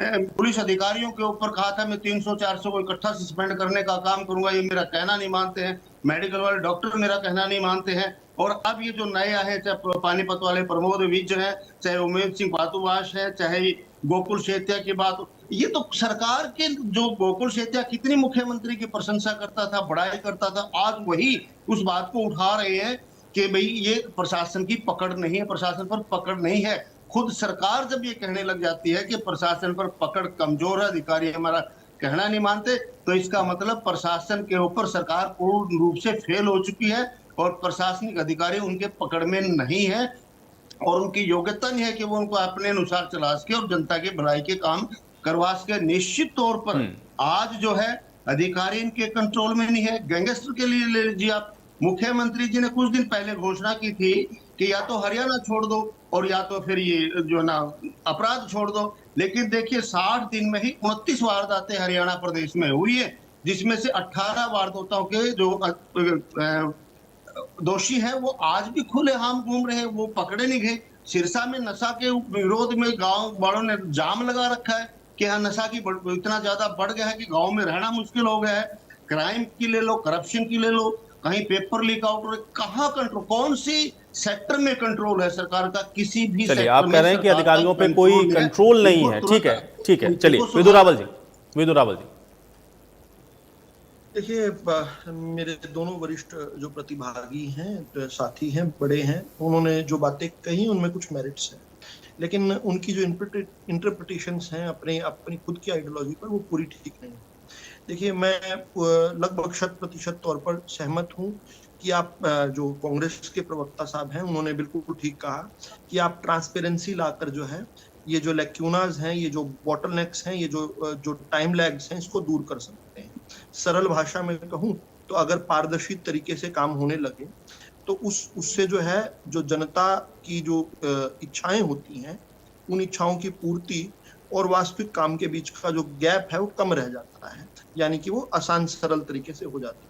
पुलिस अधिकारियों के ऊपर कहा था मैं 300-400 को इकट्ठा सस्पेंड करने का काम करूंगा, ये मेरा कहना नहीं मानते हैं। मेडिकल वाले डॉक्टर मेरा कहना नहीं मानते हैं। और अब ये जो नए आए, चाहे पानीपत वाले प्रमोद विज है, चाहे उमेश सिंह बातुवाश है, चाहे गोकुल शेतिया की बात, ये तो सरकार के, जो गोकुल शेतिया कितनी मुख्यमंत्री की प्रशंसा करता था, बड़ाई करता था, आज वही उस बात को उठा रहे हैं कि भाई ये प्रशासन की पकड़ नहीं है, प्रशासन पर पकड़ नहीं है। खुद सरकार जब ये कहने लग जाती है कि प्रशासन पर पकड़ कमजोर है, अधिकारी हमारा कहना नहीं मानते, तो इसका मतलब प्रशासन के ऊपर सरकार पूर्ण रूप से फेल हो चुकी है और प्रशासनिक अधिकारी उनके पकड़ में नहीं है और उनकी योग्यता नहीं है कि वो उनको अपने अनुसार चला सके और जनता की भलाई के काम करवा सके। निश्चित तौर पर आज जो है अधिकारी इनके कंट्रोल में नहीं है। गैंगस्टर के लिए ले लीजिए आप, मुख्यमंत्री जी ने कुछ दिन पहले घोषणा की थी कि या तो हरियाणा छोड़ दो और या तो फिर ये जो ना अपराध छोड़ दो, लेकिन देखिए 60 दिन में ही 29 वारदातें हरियाणा प्रदेश में हुई है, जिसमें से 18 वारदातों के जो दोषी है वो आज भी खुलेआम घूम रहे हैं, वो पकड़े नहीं गए। सिरसा में नशा के विरोध में गांव वालों ने जाम लगा रखा है कि यहाँ नशा की इतना ज्यादा बढ़ गया है कि गांव में रहना मुश्किल हो गया है। क्राइम की ले लो, करप्शन की ले लो, कहीं पेपर लीक आउट, कहाँ कंट्रोल, कौन सी सेक्टर में कंट्रोल है सरकार का? किसी भी चलिए, आप कह रहे हैं कि अधिकारियों पे कोई कंट्रोल नहीं है। ठीक है, चलिए विदुर रावल जी। देखिए, मेरे दोनों वरिष्ठ जो प्रतिभागी हैं, साथी हैं, बड़े हैं, उन्होंने जो बातें कही उनमें कुछ मेरिट्स हैं, लेकिन उनकी जो इंटरप्रिटेशंस हैं अपनी खुद की आइडियोलॉजी पर, वो पूरी ठीक नहीं है। देखिए, मैं लगभग 100% तौर पर सहमत हूँ कि आप जो कांग्रेस के प्रवक्ता साहब हैं उन्होंने बिल्कुल ठीक कहा कि आप ट्रांसपेरेंसी लाकर जो है ये जो लैक्यूनाज हैं, ये जो बॉटलनेक्स हैं, ये जो टाइम लैग्स हैं, इसको दूर कर सकते हैं। सरल भाषा में कहूँ तो अगर पारदर्शी तरीके से काम होने लगे तो उससे जो है, जो जनता की जो इच्छाएं होती हैं, उन इच्छाओं की पूर्ति और वास्तविक काम के बीच का जो गैप है वो कम रह जाता है, यानी कि वो आसान सरल तरीके से हो जाता है।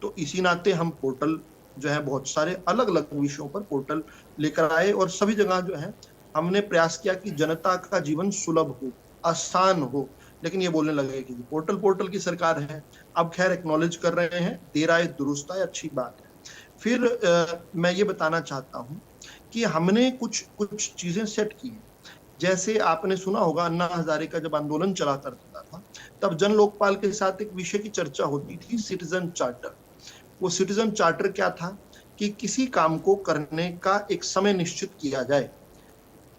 तो इसी नाते हम पोर्टल जो है, बहुत सारे अलग अलग विषयों पर पोर्टल लेकर आए और सभी जगह जो है हमने प्रयास किया कि जनता का जीवन सुलभ हो, आसान हो। लेकिन ये बोलने लगे कि पोर्टल की सरकार है। अब खैर एक्नॉलेज कर रहे हैं, देर आए दुरुस्त आए, अच्छी बात है। फिर मैं ये बताना चाहता हूँ कि हमने कुछ चीजें सेट की हैं। जैसे आपने सुना होगा अन्ना हजारे का जब आंदोलन चला करता था, तब जन लोकपाल के साथ एक विषय की चर्चा होती थी, सिटीजन चार्टर। वो सिटीजन चार्टर क्या था कि किसी काम को करने का एक समय निश्चित किया जाए,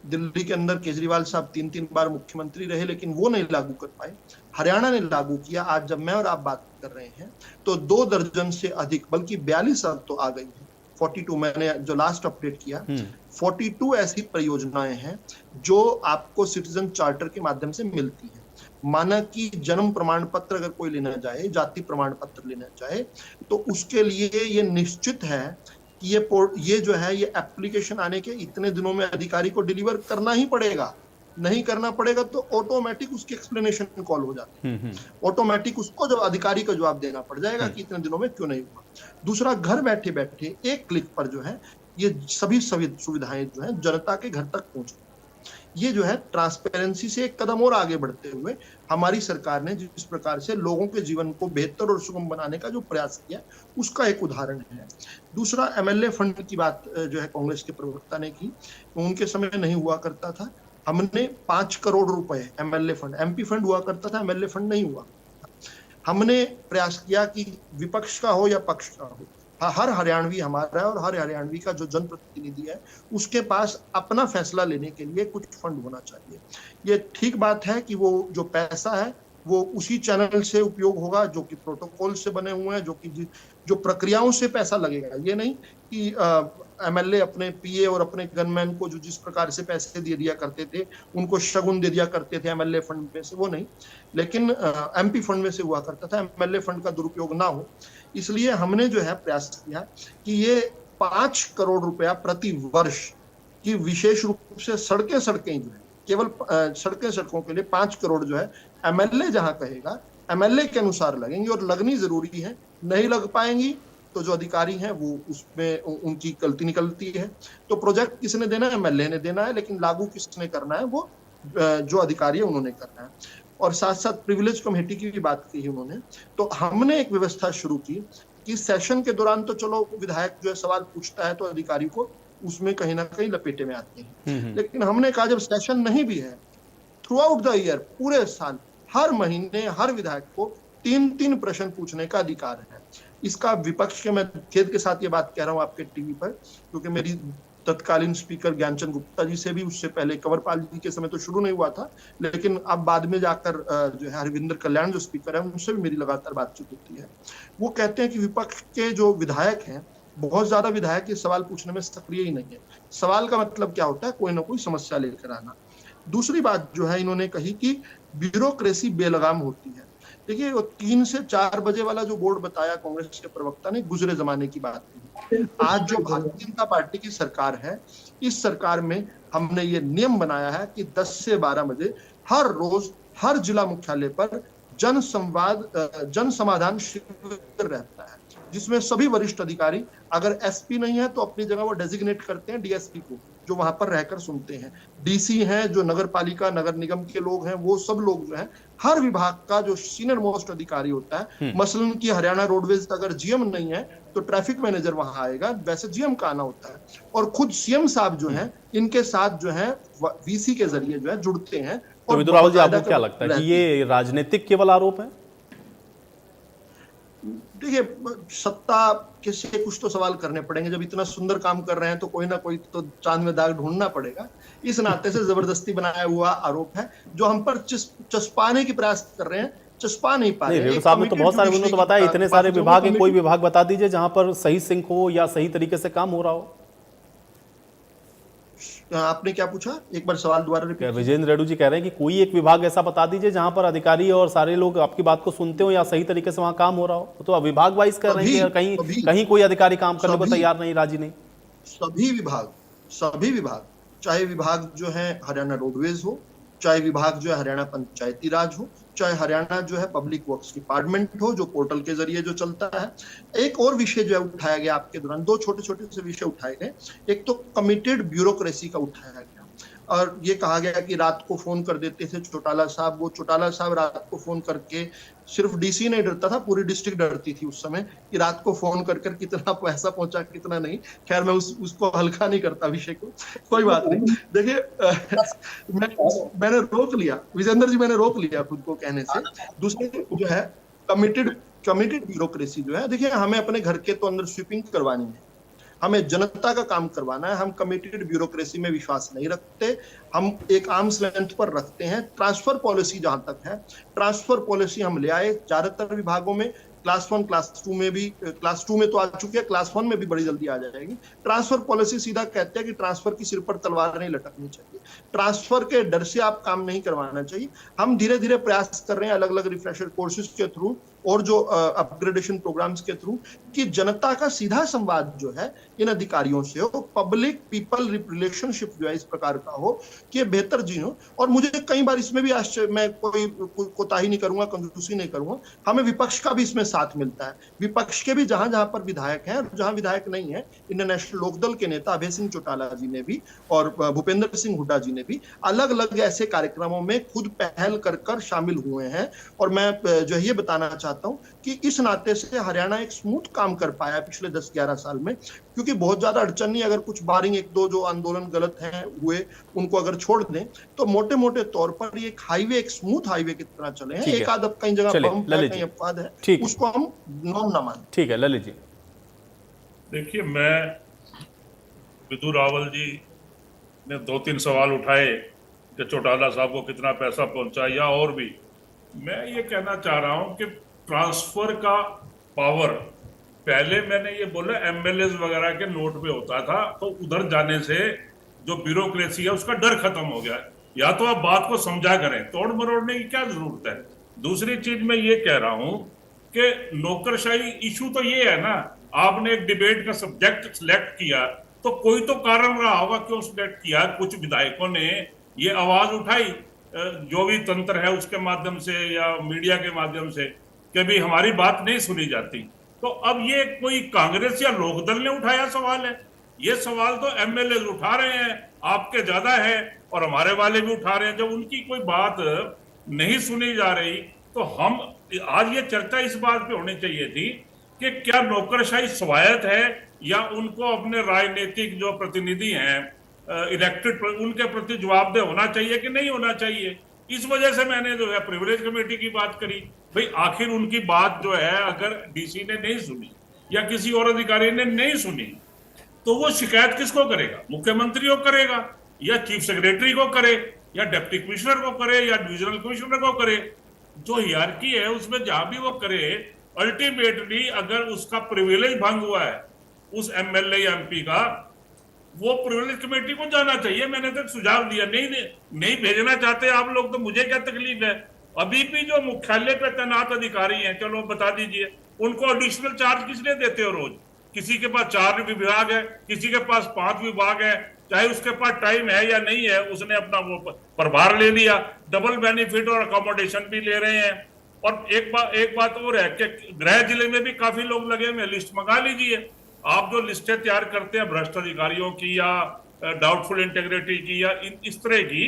दिल्ली के अंदर केजरीवाल साहब 3-3 बार मुख्यमंत्री रहे, लेकिन वो नहीं लागू कर पाए। हरियाणा ने लागू किया। आज जब मैं और आप बात कर रहे हैं तो 2 दर्जन से अधिक, बल्कि 42 अब तो आ गई है, 42 मैंने जो लास्ट अपडेट किया, 42 ऐसी परियोजनाएं हैं जो आपको सिटीजन चार्टर के माध्यम से मिलती हैं। माना कि जन्म प्रमाण पत्र अगर कोई लेना चाहे, जाति प्रमाण पत्र लेना चाहे, तो उसके लिए ये निश्चित है कि ये जो है ये एप्लीकेशन आने के इतने दिनों में अधिकारी को डिलीवर करना ही पड़ेगा। नहीं करना पड़ेगा तो ऑटोमेटिक उसकी एक्सप्लेनेशन कॉल हो जाती है, ऑटोमेटिक उसको जब अधिकारी को जवाब देना पड़ जाएगा कि इतने दिनों में क्यों नहीं हुआ। दूसरा, घर बैठे बैठे एक क्लिक पर जो है ये सभी सुविधाएं जो है जनता के घर तक पहुंच, ये जो है ट्रांसपेरेंसी से एक कदम और आगे बढ़ते हुए हमारी सरकार ने जिस प्रकार से लोगों के जीवन को बेहतर और सुगम बनाने का जो प्रयास किया, उसका एक उदाहरण है। दूसरा, एमएलए फंड की बात जो है कांग्रेस के प्रवक्ता ने की, उनके समय नहीं हुआ करता था। हमने 5 करोड़ रुपए एमएलए फंड, एमपी फंड हुआ करता था, एमएलए फंड नहीं हुआ। हमने प्रयास किया कि विपक्ष का हो या पक्ष का हो, हर हरियाणवी हमारा है और हर हरियाणवी का जो जनप्रतिनिधि है उसके पास अपना फैसला लेने के लिए कुछ फंड होना चाहिए। ये ठीक बात है कि वो जो पैसा है वो उसी चैनल से उपयोग होगा जो कि प्रोटोकॉल से बने हुए हैं, जो प्रक्रियाओं से पैसा लगेगा। ये नहीं कि एमएलए अपने पीए और अपने गनमैन को जो जिस प्रकार से पैसे दे दिया करते थे, उनको शगुन दे दिया करते थे एमएलए फंड में से, वो नहीं, लेकिन एमपी फंड में से हुआ करता था। एमएलए फंड का दुरुपयोग ना हो, इसलिए हमने जो है प्रयास किया कि ये 5 करोड़ रुपया प्रति वर्ष की विशेष रूप से सड़कें जो है, केवल सड़कों के लिए 5 करोड़ जो है एमएलए जहां कहेगा एमएलए के अनुसार लगेंगी, और लगनी जरूरी है। नहीं लग पाएंगी तो जो अधिकारी हैं वो उसमें उनकी गलती निकलती है। तो प्रोजेक्ट किसने देना है? एमएलए ने देना है, लेकिन लागू किसने करना है? वो जो अधिकारी है उन्होंने करना है। और साथ साथ प्रिविलेज कमेटी की भी बात की उन्होंने, तो हमने एक व्यवस्था शुरू की कि सेशन के दौरान तो चलो विधायक जो है सवाल पूछता है तो अधिकारी को उसमें कहीं ना कहीं लपेटे में आते हैं, लेकिन हमने कहा जब सेशन नहीं भी है, थ्रू आउट द ईयर, पूरे साल, हर महीने हर विधायक को 3-3 प्रश्न पूछने का अधिकार है। इसका विपक्ष के, मैं खेद के साथ ये बात कह रहा हूँ आपके टीवी पर, क्योंकि मेरी तत्कालीन स्पीकर ज्ञानचंद गुप्ता जी से भी उससे पहले कंवरपाल जी के समय तो शुरू नहीं हुआ था, लेकिन अब बाद में जाकर जो है हरविंदर कल्याण जो स्पीकर है उनसे भी मेरी लगातार बातचीत होती है। वो कहते हैं कि विपक्ष के जो विधायक हैं, बहुत ज्यादा विधायक ये सवाल पूछने में सक्रिय ही नहीं है। सवाल का मतलब क्या होता है? कोई ना कोई समस्या लेकर आना। दूसरी बात जो है इन्होंने कही कि ब्यूरोक्रेसी बेलगाम होती है। देखिए, वो 3 से 4 बजे वाला जो बोर्ड बताया कांग्रेस के प्रवक्ता ने, गुजरे जमाने की बात थी। आज जो भारतीय जनता पार्टी की सरकार है, इस सरकार में हमने ये नियम बनाया है कि 10 से 12 बजे हर रोज हर जिला मुख्यालय पर जन समाधान शिविर रहता है, जिसमें सभी वरिष्ठ अधिकारी, अगर एसपी नहीं है तो अपनी जगह वो डेजिग्नेट करते हैं डीएसपी को, जो वहां पर रहकर सुनते हैं। डीसी हैं, जो नगर पालिका नगर निगम के लोग हैं, वो सब लोग जो है हर विभाग का जो सीनियर मोस्ट अधिकारी होता है, मसलन की हरियाणा रोडवेज का अगर जीएम नहीं है तो ट्रैफिक मैनेजर वहां आएगा, वैसे जीएम का आना होता है। और खुद सीएम साहब जो है इनके साथ जो है वीसी के जरिए जो है जुड़ते हैं। तो विदुर रावल जी, आपको क्या लगता है कि ये राजनीतिक केवल आरोप है? देखिए, सत्ता के से कुछ तो सवाल करने पड़ेंगे। जब इतना सुंदर काम कर रहे हैं तो कोई ना कोई तो चांद में दाग ढूंढना पड़ेगा। इस नाते से जबरदस्ती बनाया हुआ आरोप है जो हम पर चस्पाने की प्रयास कर रहे हैं, चस्पा नहीं पा रहे। रेणु साहब ने तो बहुत सारे, उन्होंने तो बताया इतने सारे विभाग हैं, कोई विभाग बता दीजिए जहां पर सही सिंक हो या सही तरीके से काम हो रहा हो। आपने क्या पूछा? एक बार सवाल दोबारा रिपीट। विजेंद्र रेड्डी जी कह रहे हैं कि कोई एक विभाग ऐसा बता दीजिए जहां पर अधिकारी और सारे लोग आपकी बात को सुनते हो या सही तरीके से वहां काम हो रहा हो। तो विभाग वाइज कर रहे हैं, कहीं कोई अधिकारी काम करने को तैयार नहीं, राजी नहीं। सभी विभाग, चाहे विभाग जो है हरियाणा रोडवेज हो, चाहे विभाग जो है हरियाणा पंचायती राज हो, चाहे हरियाणा जो है पब्लिक वर्क्स डिपार्टमेंट हो, जो पोर्टल के जरिए जो चलता है। एक और विषय जो है उठाया गया आपके दौरान, 2 छोटे-छोटे से विषय उठाए गए। एक तो कमिटेड ब्यूरोक्रेसी का उठाया गया, और ये कहा गया कि रात को फोन कर देते थे चौटाला साहब। वो चौटाला साहब रात को फोन करके, सिर्फ डीसी नहीं डरता था, पूरी डिस्ट्रिक्ट डरती थी उस समय कि रात को फोन कर कितना पैसा पहुंचा कितना नहीं। खैर, मैं उसको हल्का नहीं करता विषय को, कोई बात नहीं। देखिए, मैंने रोक लिया, विजेंद्र जी, मैंने रोक लिया खुद को कहने से। दूसरे जो है कमिटेड ब्यूरोक्रेसी जो है, देखिए हमें अपने घर के तो अंदर स्वीपिंग करवानी है, हमें जनता का काम करवाना है। हम कमिटेड ब्यूरोक्रेसी में विश्वास नहीं रखते, हम एक आर्म्स लेंथ पर रखते हैं। ट्रांसफर पॉलिसी जहां तक है, ट्रांसफर पॉलिसी हम ले आए ज्यादातर विभागों में, क्लास 1 क्लास 2 में भी, क्लास 2 में तो आ चुकी है, क्लास 1 में भी बड़ी जल्दी आ जाएगी। ट्रांसफर पॉलिसी सीधा कहते हैं कि ट्रांसफर की सिर पर तलवार नहीं लटकनी चाहिए, ट्रांसफर के डर से आप काम नहीं करवाना चाहिए। हम धीरे धीरे प्रयास कर रहे हैं अलग अलग रिफ्रेशर कोर्सेज के थ्रू और जो अपग्रेडेशन प्रोग्राम्स के थ्रू कि जनता का सीधा संवाद जो है इन अधिकारियों से हो, पब्लिक पीपल रिलेशनशिप जो है इस प्रकार का हो कि बेहतर जी हो। और मुझे कई बार इसमें भी मैं कोई कोताही नहीं करूंगा, कंजूसी नहीं करूंगा, हमें विपक्ष का भी इसमें साथ मिलता है। विपक्ष के भी जहां जहां पर विधायक हैं, जहां विधायक नहीं है, इंडियन नेशनल लोकदल के नेता अभय सिंह चौटाला जी ने भी और भूपेंद्र सिंह हुड्डा जी ने भी अलग अलग ऐसे कार्यक्रमों में खुद पहल कर शामिल हुए हैं। और मैं जो है ये बताना चाहता हूं कि इस नाते से हरियाणा एक स्मूथ काम कर पाया पिछले 10-11 साल में, क्योंकि बहुत ज्यादा अड़चन नहीं, अगर कुछ बारिंग एक दो जो आंदोलन गलत हैं हुए उनको अगर छोड़ दें तो मोटे मोटे तौर पर ये एक हाईवे, एक स्मूथ हाईवे की तरह चले हैं। एक आध कई जगह बम है, कहीं अपवाद है, उसको हम नॉम ना माने। ठीक है ललित जी। देखिए, मैं विदु रावल जी ने 2-3 सवाल उठाए कि चौटाला साहब को कितना पैसा पहुंचा या और भी। मैं ये कहना चाह रहा हूं कि ट्रांसफर का पावर पहले मैंने ये बोला एमएलए वगैरह के नोट पे होता था, तो उधर जाने से जो ब्यूरोक्रेसी है उसका डर खत्म हो गया। या तो आप बात को समझा करें, तोड़ मरोड़ने की क्या जरूरत है। दूसरी चीज मैं ये कह रहा हूं कि नौकरशाही इशू तो ये है ना, आपने एक डिबेट का सब्जेक्ट सिलेक्ट किया तो कोई तो कारण रहा होगा क्यों सिलेक्ट किया। कुछ विधायकों ने ये आवाज उठाई जो भी तंत्र है उसके माध्यम से या मीडिया के माध्यम से कि भाई हमारी बात नहीं सुनी जाती। तो अब ये कोई कांग्रेस या लोकदल ने उठाया सवाल है? ये सवाल तो एमएलए उठा रहे हैं, आपके ज्यादा है और हमारे वाले भी उठा रहे हैं। जब उनकी कोई बात नहीं सुनी जा रही तो हम आज ये चर्चा इस बात पे होनी चाहिए थी कि क्या नौकरशाही स्वायत्त है या उनको अपने राजनीतिक जो प्रतिनिधि हैं इलेक्टेड उनके प्रति जवाबदेह होना चाहिए कि नहीं होना चाहिए। इस वजह से मैंने जो है प्रिविलेज कमेटी की बात करी। भाई आखिर उनकी बात जो है अगर डीसी ने नहीं सुनी या किसी और अधिकारी ने नहीं सुनी तो वो शिकायत किसको करेगा? मुख्यमंत्री को करेगा या चीफ सेक्रेटरी को करे या डिप्टी कमिश्नर को करे या डिविजनल कमिश्नर को करे। जो हियरार्की है उसमें जहां भी वो करे, अल्टीमेटली अगर उसका प्रिविलेज भंग हुआ है उस एमएलए या एमपी का, वो प्रिविलेज कमेटी को जाना चाहिए। मैंने तो सुझाव दिया, नहीं भेजना चाहते आप लोग तो मुझे क्या तकलीफ है। अभी भी जो मुख्यालय पे तैनात अधिकारी हैं, चलो बता दीजिए, उनको एडिशनल चार्ज किसने देते हो रोज? किसी के पास 4 विभाग है, किसी के पास 5 विभाग है, चाहे उसके पास टाइम है या नहीं है, उसने अपना वो प्रभार ले लिया, डबल बेनिफिट और अकोमोडेशन भी ले रहे हैं। और एक बात और है कि गृह जिले में भी काफी लोग लगे हुए, लिस्ट मंगा लीजिए। आप जो लिस्टें तैयार करते हैं भ्रष्ट अधिकारियों की या डाउटफुल इंटेग्रिटी की या इस तरह की,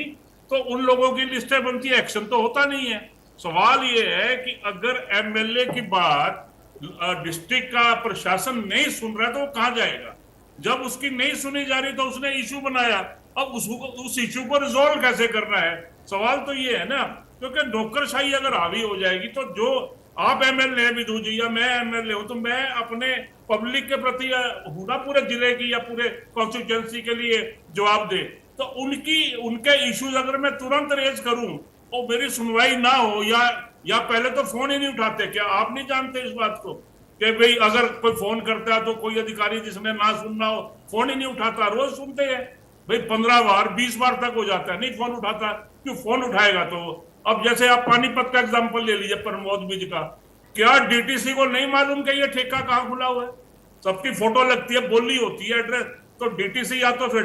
तो उन लोगों की लिस्टें बनती है, एक्शन तो होता नहीं है। सवाल ये है कि अगर एमएलए की बात डिस्ट्रिक्ट का प्रशासन नहीं सुन रहा है तो वो कहां जाएगा? जब उसकी नहीं सुनी जा रही तो उसने इशू बनाया, अब उस इशू को रिजोल्व कैसे करना है? सवाल तो ये है ना, क्योंकि नौकरशाही अगर हावी हो जाएगी तो जो आप एमएलए हैं विधु जी या मैं एमएलए हूं तो मैं अपने पब्लिक के प्रति हूं पूरे जिले की या पूरे कॉन्स्टिट्यूएंसी के लिए जवाब दे। तो उनके इश्यूज अगर मैं तुरंत रेज करूं और मेरी सुनवाई ना हो या पहले तो फोन ही नहीं उठाते, क्या आप नहीं जानते इस बात को कि भाई अगर कोई फोन करता है तो कोई अधिकारी जिसने ना सुनना हो फोन ही नहीं उठाता? रोज सुनते हैं भाई, 15 बार 20 बार तक हो जाता है, नहीं फोन उठाता। क्यों फोन उठाएगा? तो अब जैसे आप पानीपत का एग्जाम्पल ले लीजिए, प्रमोद बीज का, क्या डीटीसी को नहीं मालूम कि ये ठेका कहाँ खुला हुआ है? सबकी फोटो लगती है, बोली होती है एड्रेस, तो डीटीसी या तो फिर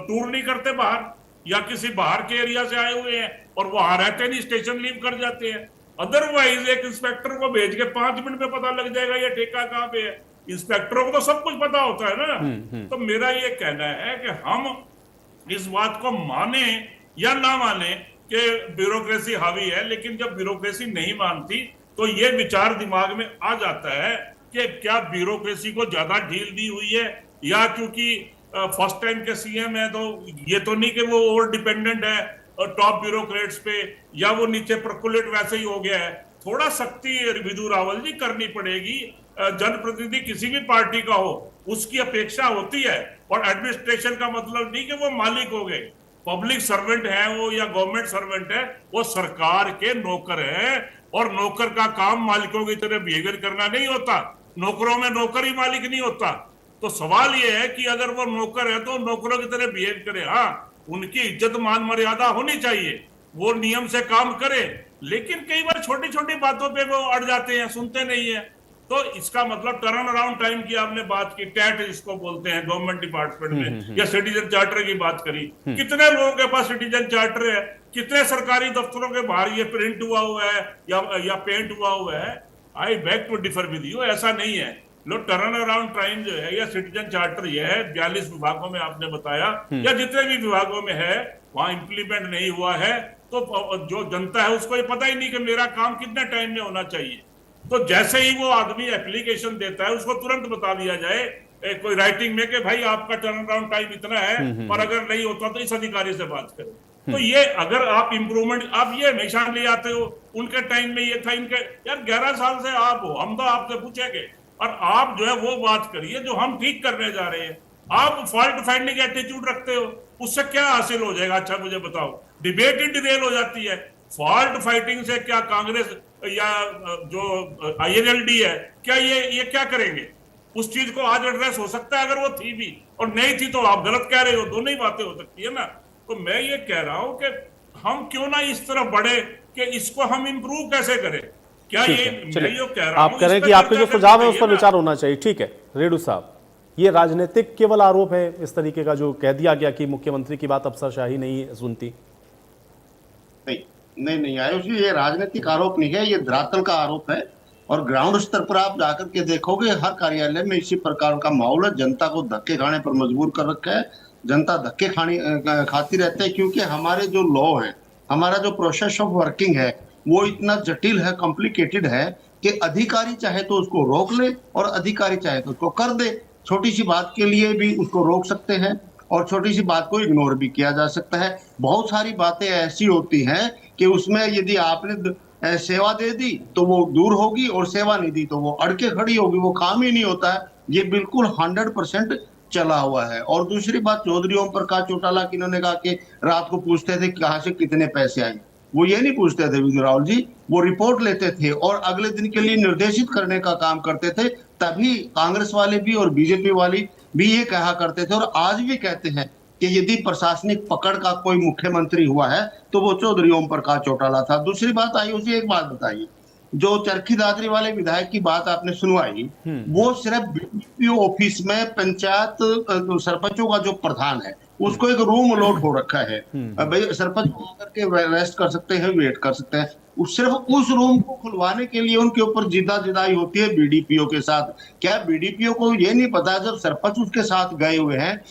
टूर नहीं करते बाहर या किसी बाहर के एरिया से आए हुए हैं और वहां रहते नहीं, स्टेशन लीव कर जाते हैं। अदरवाइज एक इंस्पेक्टर को भेज के 5 मिनट में पता लग जाएगा ये ठेका कहाँ पे है। इंस्पेक्टरों को तो सब कुछ पता होता है ना। तो मेरा ये कहना है कि हम इस बात को माने या ना माने कि ब्यूरोक्रेसी हावी है, लेकिन जब ब्यूरोक्रेसी नहीं मानती तो ये विचार दिमाग में आ जाता है कि क्या ब्यूरोक्रेसी को ज्यादा ढील दी हुई है, या क्योंकि फर्स्ट टाइम के सीएम है तो ये तो नहीं कि वो ओवर डिपेंडेंट है टॉप ब्यूरोक्रेट्स पे, या वो नीचे परकुलेट वैसे ही हो गया है। थोड़ा सख्ती विधु रावल जी करनी पड़ेगी। जनप्रतिनिधि किसी भी पार्टी का हो उसकी अपेक्षा होती है। और एडमिनिस्ट्रेशन का मतलब नहीं कि वो मालिक हो गए, पब्लिक सर्वेंट है वो या गवर्नमेंट सर्वेंट है, वो सरकार के नौकर है। और नौकर का काम मालिकों की तरह बिहेवियर करना नहीं होता, नौकरों में नौकर ही मालिक नहीं होता। तो सवाल ये है कि अगर वो नौकर है तो नौकरों की तरह बिहेव करे। हाँ, उनकी इज्जत मान मर्यादा होनी चाहिए, वो नियम से काम करे, लेकिन कई बार छोटी छोटी बातों पे वो अड़ जाते हैं, सुनते नहीं है। तो इसका मतलब टर्न अराउंड टाइम की आपने बात की, टैट जिसको बोलते हैं गवर्नमेंट डिपार्टमेंट में, या सिटीजन चार्टर की बात करी, कितने लोगों के पास सिटीजन चार्टर है, कितने सरकारी दफ्तरों के बाहर ये प्रिंट हुआ है या पेंट हुआ है। I beg to differ with you, ऐसा नहीं है। लो टर्न अराउंड टाइम जो है या सिटीजन चार्टर ये है 42 विभागों में आपने बताया, या जितने भी विभागों में है वहां इंप्लीमेंट नहीं हुआ है, तो जो जनता है उसको ये पता ही नहीं कि मेरा काम कितने टाइम में होना चाहिए। तो जैसे ही वो आदमी एप्लीकेशन देता है उसको तुरंत बता दिया जाए कोई राइटिंग में कि भाई आपका टर्न अराउंड टाइम इतना है, और अगर नहीं होता तो इस अधिकारी से बात करें। तो ये अगर आप इंप्रूवमेंट, आप ये हमेशा ले आते हो, उनके टाइम में ये था, इनके यार 11 साल से आप हो, हम तो आपसे पूछेंगे, और आप जो है वो बात करिए जो हम ठीक करने जा रहे हैं। आप फॉल्ट फाइंडिंग एटीट्यूड रखते हो, उससे क्या हासिल हो जाएगा? अच्छा मुझे बताओ, डिबेट ही डिरेल हो जाती है। फॉल्ट फाइटिंग से क्या कांग्रेस या जो INLD है, क्या ये क्या करेंगे? उस चीज को आज एड्रेस हो सकता है अगर वो थी भी, और नहीं थी तो आप गलत कह रहे हो, दोनों ही बातें हो सकती है ना। तो मैं ये कह रहा हूं कि हम क्यों ना इस तरफ बढ़े कि इसको हम इंप्रूव कैसे करें। क्या ये मैं ये कह रहा हूं, आप कह रहे हैं कि आपके जो सुझाव है उस पर विचार होना चाहिए। ठीक है रेडू साहब, ये राजनीतिक केवल आरोप है इस तरीके का जो कह दिया गया कि मुख्यमंत्री की बात अफसरशाही नहीं सुनती? नहीं आयुष जी, ये राजनीतिक आरोप नहीं है, ये धरातल का आरोप है। और ग्राउंड स्तर पर आप जाकर के देखोगे हर कार्यालय में इसी प्रकार का माहौल है। जनता को धक्के खाने पर मजबूर कर रखा है, जनता धक्के खाती रहती है, क्योंकि हमारे जो लॉ है, हमारा जो प्रोसेस ऑफ वर्किंग है वो इतना जटिल है, कॉम्प्लिकेटेड है कि अधिकारी चाहे तो उसको रोक ले और अधिकारी चाहे तो उसको कर दे। छोटी सी बात के लिए भी उसको रोक सकते हैं और छोटी सी बात को इग्नोर भी किया जा सकता है। बहुत सारी बातें ऐसी होती हैं कि उसमें यदि आपने सेवा दे दी तो वो दूर होगी, और सेवा नहीं दी तो वो अड़के खड़ी होगी, वो काम ही नहीं होता है। ये बिल्कुल 100% चला हुआ है। और दूसरी बात, चौधरी ओम प्रकाश चौटाला की इन्होंने कहा कि रात को पूछते थे कहाँ से कितने पैसे आए। वो ये नहीं पूछते थे विजय राहुल जी, वो रिपोर्ट लेते थे और अगले दिन के लिए निर्देशित करने का काम करते थे। तभी कांग्रेस वाले भी और बीजेपी वाले भी ये कहा करते थे, और आज भी कहते हैं कि यदि प्रशासनिक पकड़ का कोई मुख्यमंत्री हुआ है तो वो चौधरी ओम प्रकाश चौटाला था। दूसरी बात आई, उसे एक बात बताइए, जो चरखी दादरी वाले विधायक की बात आपने सुनवाई, वो सिर्फ बीडीपीओ ऑफिस में पंचायत सरपंचों का जो प्रधान है उसको एक रूम अलॉट हो रखा है। भाई सरपंच आकर के रेस्ट कर सकते हैं, वेट कर सकते हैं। सिर्फ उस रूम को खुलवाने के लिए उनके ऊपर जिदाई होती है बीडीपीओ के साथ। क्या बीडीपीओ को ये नहीं पता जब सरपंच उसके साथ गए हुए हैं,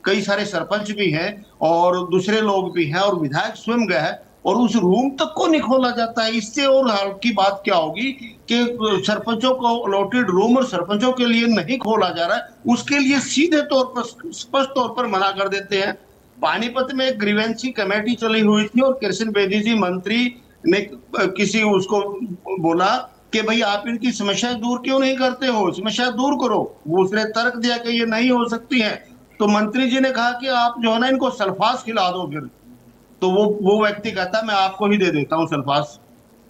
कई सारे सरपंच भी हैं और दूसरे लोग भी हैं और विधायक स्वयं गए हैं, और उस रूम तक को नहीं खोला जाता है? इससे और हाल की बात क्या होगी कि सरपंचों को अलॉटेड रूम और सरपंचों के लिए नहीं खोला जा रहा है, उसके लिए सीधे तौर पर स्पष्ट तौर पर मना कर देते हैं। पानीपत में एक ग्रीवेंसी कमेटी चली हुई थी और कृष्ण बेदी जी मंत्री ने किसी उसको बोला कि भाई आप इनकी समस्या दूर क्यों नहीं करते हो, समस्या दूर करो। वो उसने तर्क दिया कि ये नहीं हो सकती है, तो मंत्री जी ने कहा कि आप जो है ना इनको सल्फास खिला दो फिर। तो वो व्यक्ति कहता मैं आपको ही दे देता हूं सल्फास।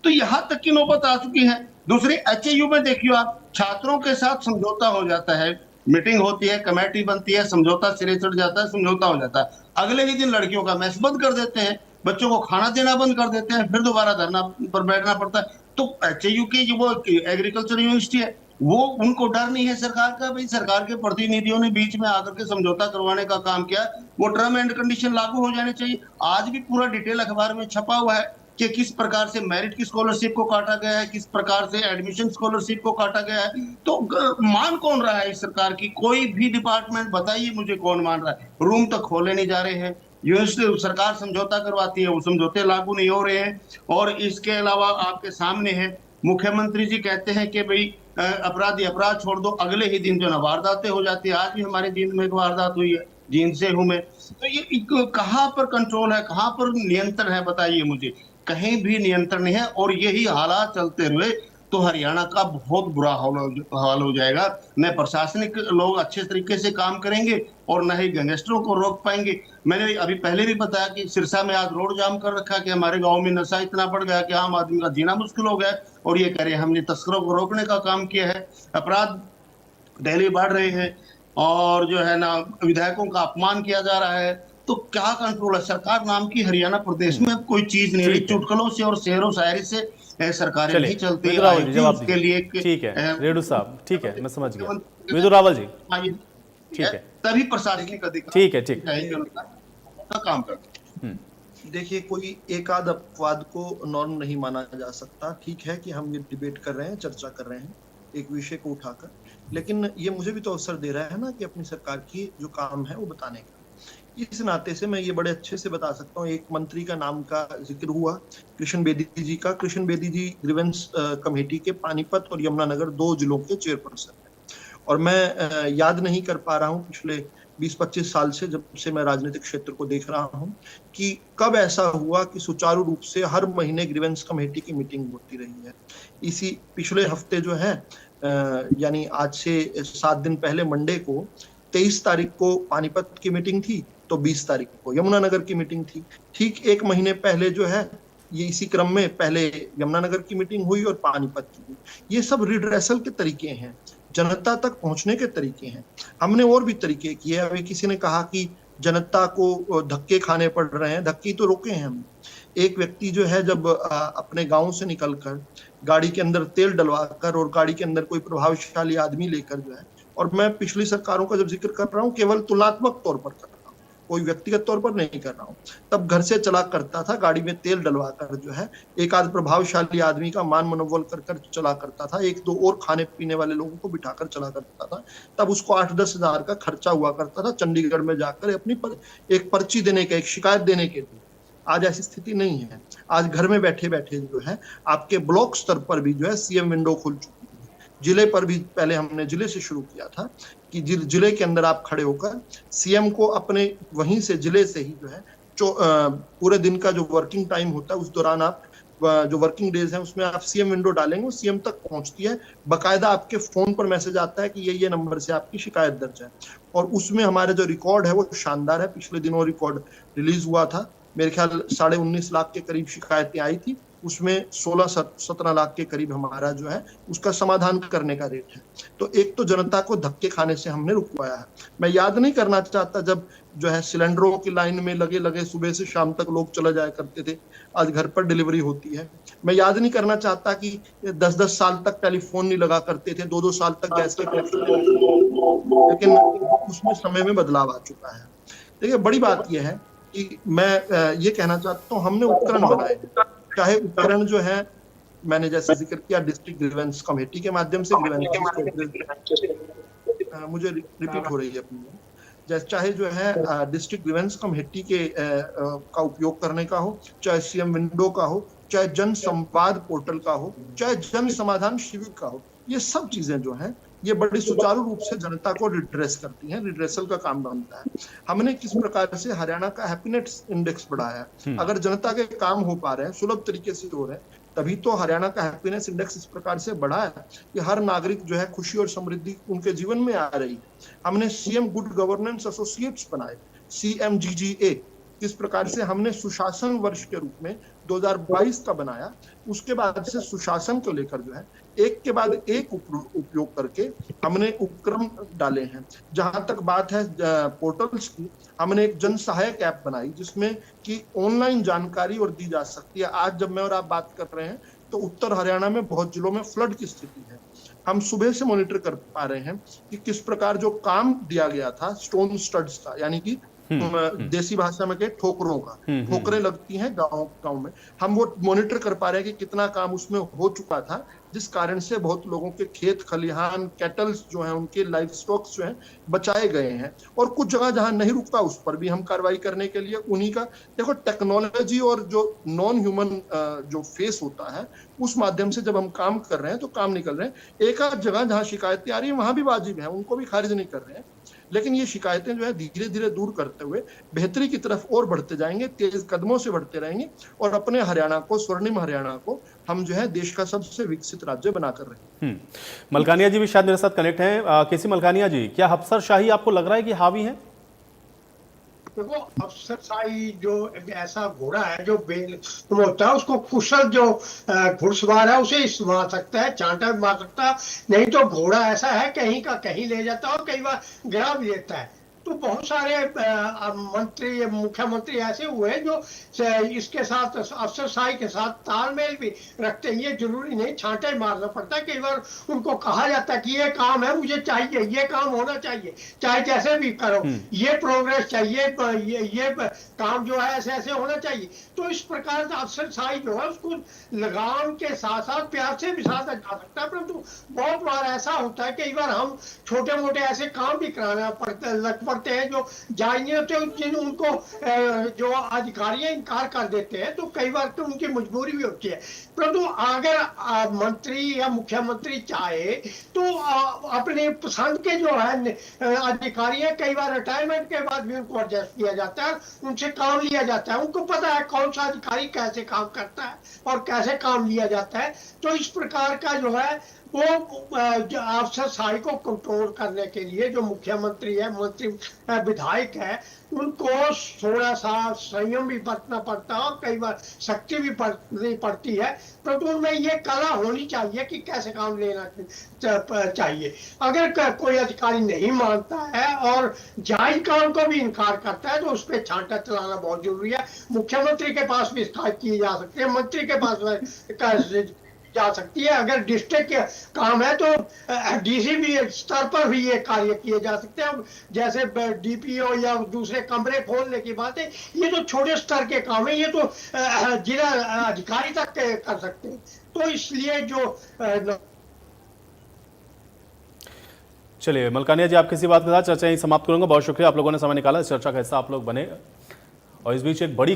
तो यहां तक की नौबत आ चुकी है। दूसरी HAU में देखियो आप, छात्रों के साथ समझौता हो जाता है, मीटिंग होती है, कमेटी बनती है, समझौता सिरे चढ़ जाता है, समझौता हो जाता है, अगले ही दिन लड़कियों का मैस बंद कर देते हैं, बच्चों को खाना देना बंद कर देते हैं, फिर दोबारा धरना पर बैठना पड़ता है। तो HAU की जो वो एग्रीकल्चर यूनिवर्सिटी है, वो उनको डर नहीं है सरकार का। भाई सरकार के प्रतिनिधियों ने बीच में आकर के समझौता करवाने का काम किया, वो टर्म एंड कंडीशन लागू हो जाने चाहिए। आज भी पूरा डिटेल अखबार में छपा हुआ है कि किस प्रकार से मेरिट की स्कॉलरशिप को काटा गया है, किस प्रकार से एडमिशन स्कॉलरशिप को काटा गया है। तो मान कौन रहा है इस सरकार की? कोई भी डिपार्टमेंट बताइए मुझे कौन मान रहा है? रूम तक खोले नहीं जा रहे हैं, यूनिवर्सिटी सरकार समझौता करवाती है, वो समझौते लागू नहीं हो रहे हैं। और इसके अलावा आपके सामने है, मुख्यमंत्री जी कहते हैं कि भाई अपराधी अपराध छोड़ दो, अगले ही दिन जो ना वारदातें हो जाती है। आज भी हमारे जींद में एक वारदात हुई है, जींद से हूं मैं। तो ये कहाँ पर कंट्रोल है, कहाँ पर नियंत्रण है, बताइए मुझे? कहीं भी नियंत्रण नहीं है। और यही हालात चलते हुए तो हरियाणा का बहुत बुरा हाल हो जाएगा। न प्रशासनिक लोग अच्छे तरीके से काम करेंगे और न ही गैंगस्टरों को रोक पाएंगे। मैंने अभी पहले भी बताया कि सिरसा में आज रोड जाम कर रखा कि हमारे गांव में नशा इतना बढ़ गया कि आम आदमी का जीना मुश्किल हो गया, और ये कह रहे हैं हमने तस्करों को रोकने का काम किया है। अपराध दिल्ली बढ़ रहे हैं और जो है ना विधायकों का अपमान किया जा रहा है। तो क्या कंट्रोल है? सरकार नाम की हरियाणा प्रदेश में कोई चीज नहीं रही। ठीक है। चुटकुलों से और शेरो शायरी से सरकारें चलिए नहीं चलती। विदु रावल जी जवाब उसके लिए दीजिए। ठीक है रेणु साहब, ठीक है मैं समझ गया। मुख्यमंत्री विदु रावल जी ठीक है, तभी प्रशासनिक अधिकार ठीक है, ठीक का काम करते हैं। देखिए, कोई एक आध अपवाद को नॉर्म नहीं माना जा सकता। ठीक है कि हम ये डिबेट कर रहे हैं, चर्चा कर रहे हैं एक विषय को उठाकर, लेकिन ये मुझे भी तो अवसर दे रहा है ना कि अपनी सरकार की जो काम है वो बताने का। इस नाते से मैं ये बड़े अच्छे से बता सकता हूँ। एक मंत्री का नाम का जिक्र हुआ, कृष्ण बेदी जी का। कृष्ण बेदी जी ग्रीवेंस कमेटी के पानीपत और यमुनानगर 2 जिलों के चेयरपर्सन हैं। और मैं याद नहीं कर पा रहा हूँ पिछले 20-25 साल से, जब से मैं राजनीतिक क्षेत्र को देख रहा हूँ, कि कब ऐसा हुआ कि सुचारू रूप से हर महीने ग्रीवेंस कमेटी की मीटिंग होती रही है। इसी पिछले हफ्ते जो है यानी आज से 7 दिन पहले मंडे को 23 तारीख को पानीपत की मीटिंग थी, तो 20 तारीख को यमुनानगर की मीटिंग थी। ठीक 1 महीने पहले जो है ये इसी क्रम में पहले यमुनानगर की मीटिंग हुई और पानीपत की हुई। ये सब रिड्रेसल के तरीके हैं, जनता तक पहुंचने के तरीके हैं। हमने और भी तरीके किए। अभी किसी ने कहा कि जनता को धक्के खाने पड़ रहे हैं, धक्के तो रोके हैं हमने। एक व्यक्ति जो है जब अपने गांव से निकलकर गाड़ी के अंदर तेल डलवाकर और गाड़ी के अंदर कोई प्रभावशाली आदमी लेकर जो है, और मैं पिछली सरकारों का जब जिक्र कर रहा हूँ केवल तुलनात्मक तौर पर कर रहा हूँ, कोई व्यक्तिगत तौर पर नहीं कर रहा हूँ, तब घर से चला करता था, गाड़ी में तेल डलवाकर जो है एक आध प्रभावशाली आदमी का मान मनोबल कर चला करता था, 1-2 और खाने पीने वाले लोगों को बिठाकर चला करता था। तब उसको 8-10 हजार का खर्चा हुआ करता था चंडीगढ़ में जाकर अपनी एक पर्ची देने के, एक शिकायत देने के लिए। आज ऐसी स्थिति नहीं है। आज घर में बैठे बैठे जो है आपके ब्लॉक स्तर पर भी जो है सीएम विंडो खुल चुकी है। जिले पर भी पहले हमने जिले से शुरू किया था कि जिले के अंदर आप खड़े होकर सीएम को अपने वहीं से जिले से ही जो है पूरे दिन का जो वर्किंग टाइम होता है उस दौरान आप जो वर्किंग डेज है उसमें आप सीएम विंडो डालेंगे, वो सीएम तक पहुंचती है। बकायदा आपके फोन पर मैसेज आता है कि ये नंबर से आपकी शिकायत दर्ज है, और उसमें हमारे जो रिकॉर्ड है वो शानदार है। पिछले दिनों रिकॉर्ड रिलीज हुआ था, मेरे ख्याल 19.5 लाख के करीब शिकायतें आई थी, उसमें 16-17 लाख के करीब हमारा जो है उसका समाधान करने का रेट है। तो एक तो जनता को धक्के खाने से हमने रुकवाया है। मैं याद नहीं करना चाहता जब जो है सिलेंडरों की लाइन में लगे सुबह से शाम तक लोग चले जाया करते थे, आज घर पर डिलीवरी होती है। मैं याद नहीं करना चाहता कि 10-10 साल तक टेलीफोन नहीं लगा करते थे, 2-2 साल तक गैस के कनेक्शन, लेकिन उसमें समय में बदलाव आ चुका है। देखिए, बड़ी बात यह है कि मैं ये कहना चाहता हूँ हमने उपकरण बनाए, चाहे उपकरण जो है मैंने जैसे जिक्र किया डिस्ट्रिक्ट ग्रीवेंस कमेटी के माध्यम से मुझे रिपीट हो रही है अपनी, जैसे चाहे जो है डिस्ट्रिक्ट ग्रीवेंस कमेटी के का उपयोग करने का हो, चाहे सीएम विंडो का हो, चाहे जन संवाद पोर्टल का हो, चाहे जन समाधान शिविर का हो, ये सब चीजें जो हैं ये बड़ी सुचारू रूप से जनता को रिड्रेस करती हैं, रिड्रेसल का काम बनता है। हमने किस प्रकार से हरियाणा का हैप्पीनेस इंडेक्स बढ़ाया है। अगर जनता के काम हो पा रहे हैं, सुलभ तरीके से हो रहे हैं, तभी तो हरियाणा का हैप्पीनेस इंडेक्स इस प्रकार से बढ़ा है कि हर नागरिक जो है खुशी और समृद्धि उनके जीवन में आ रही है। हमने सीएम गुड गवर्नेंस एसोसिएट्स बनाए, CMGGA, किस प्रकार से हमने सुशासन वर्ष के रूप में 2022 का बनाया। उसके बाद से सुशासन को लेकर जो है एक के बाद एक उपयोग करके हमने उपक्रम डाले हैं। जहां तक बात है पोर्टल्स की, हमने एक जन सहायक ऐप बनाई जिसमें कि ऑनलाइन जानकारी और दी जा सकती है। आज जब मैं और आप बात कर रहे हैं तो उत्तर हरियाणा में बहुत जिलों में फ्लड की स्थिति है। हम सुबह से मॉनिटर कर पा रहे हैं कि किस प्रकार जो काम दिया गया था स्टोन स्टड्स का, यानी कि देसी भाषा में कहे ठोकरों का, ठोकरें लगती हैं गांव में, हम वो मॉनिटर कर पा रहे हैं कि कितना काम उसमें हो चुका था, जिस कारण से बहुत लोगों के खेत खलिहान कैटल्स जो हैं उनके लाइफ स्टॉक्स जो हैं बचाए गए हैं। और कुछ जगह जहां नहीं रुका उस पर भी हम कार्रवाई करने के लिए उन्हीं का देखो टेक्नोलॉजी और जो नॉन ह्यूमन जो फेस होता है उस माध्यम से जब हम काम कर रहे हैं तो काम नहीं कर रहे हैं। एक आध जगह जहां शिकायतें आ रही है वहां भी वाजिब है, उनको भी खारिज नहीं कर रहे हैं। लेकिन ये शिकायतें जो है धीरे धीरे दूर करते हुए बेहतरी की तरफ और बढ़ते जाएंगे, तेज कदमों से बढ़ते रहेंगे और अपने हरियाणा को, स्वर्णिम हरियाणा को हम जो है देश का सबसे विकसित राज्य बनाकर रहेंगे। मलकानिया जी भी शायद मेरे साथ कनेक्ट हैं। केसी मलकानिया जी, क्या अफसरशाही आपको लग रहा है कि हावी है? देखो, अफसरशाही जो ऐसा घोड़ा है जो बेल होता है, उसको कुशल जो घुड़सवार है उसे मार सकता है, चांटा भी मार सकता है। नहीं तो घोड़ा ऐसा है कहीं का कहीं ले जाता है और कई बार गिरा भी देता है। तो बहुत सारे मंत्री, मुख्यमंत्री ऐसे हुए जो इसके साथ, अफसरशाही के साथ तालमेल भी रखते हैं। ये जरूरी नहीं छांटे मारना पड़ता है। कई बार उनको कहा जाता है कि ये काम है, मुझे चाहिए, ये काम होना चाहिए, चाहे जैसे भी करो, ये प्रोग्रेस चाहिए, ये काम जो है ऐसे ऐसे होना चाहिए। तो इस प्रकार से अफसरशाही जो है उसको लगाम के साथ साथ प्यार से भी साधा जा सकता है। परंतु बहुत बार ऐसा होता है, कई बार हम छोटे मोटे ऐसे काम भी कराना पड़ते हैं जो जायज नहीं होते, जिन उनको जो अधिकारी इनकार कर देते हैं, तो कई बार तो उनकी मजबूरी भी होती है। परंतु अगर मंत्री या मुख्यमंत्री चाहे तो अपने पसंद के जो है अधिकारी है, कई बार रिटायरमेंट के बाद भी उनको एडजस्ट किया जाता है, उनसे काम लिया जाता है। उनको पता है कौन सा अधिकारी कैसे काम करता है और कैसे काम लिया जाता है। तो इस प्रकार का जो है वो अफसरशाही को कंट्रोल करने के लिए जो मुख्यमंत्री है, मंत्री विधायक है, उनको थोड़ा सा संयम भी बरतना पड़ता है और कई बार सख्ती भी बरतनी पड़ती है। परंतु उनमें ये कला होनी चाहिए कि कैसे काम लेना चाहिए। अगर कोई अधिकारी नहीं मानता है और जायज काम को भी इनकार करता है तो उस पर छांटा चलाना बहुत जरूरी है। मुख्यमंत्री के पास भी शिकायत की जा सकती है, मंत्री के पास जा सकती है। अगर डिस्ट्रिक्ट के काम है तो डीसीपी स्तर पर भी ये कार्य किए जा सकते हैं। जैसे डीपीओ या दूसरे कमरे खोलने की बात है, ये तो छोटे स्तर के काम है, ये तो जिला अधिकारी तक कर सकते हैं। तो इसलिए जो चलिए मलकानिया जी, आपकी इसी बात के साथ चर्चा यहीं समाप्त करूंगा। बहुत शुक्रिया, आप लोगों ने समय निकाला, इस चर्चा का हिस्सा आप लोग बने। और इस बीच एक बड़ी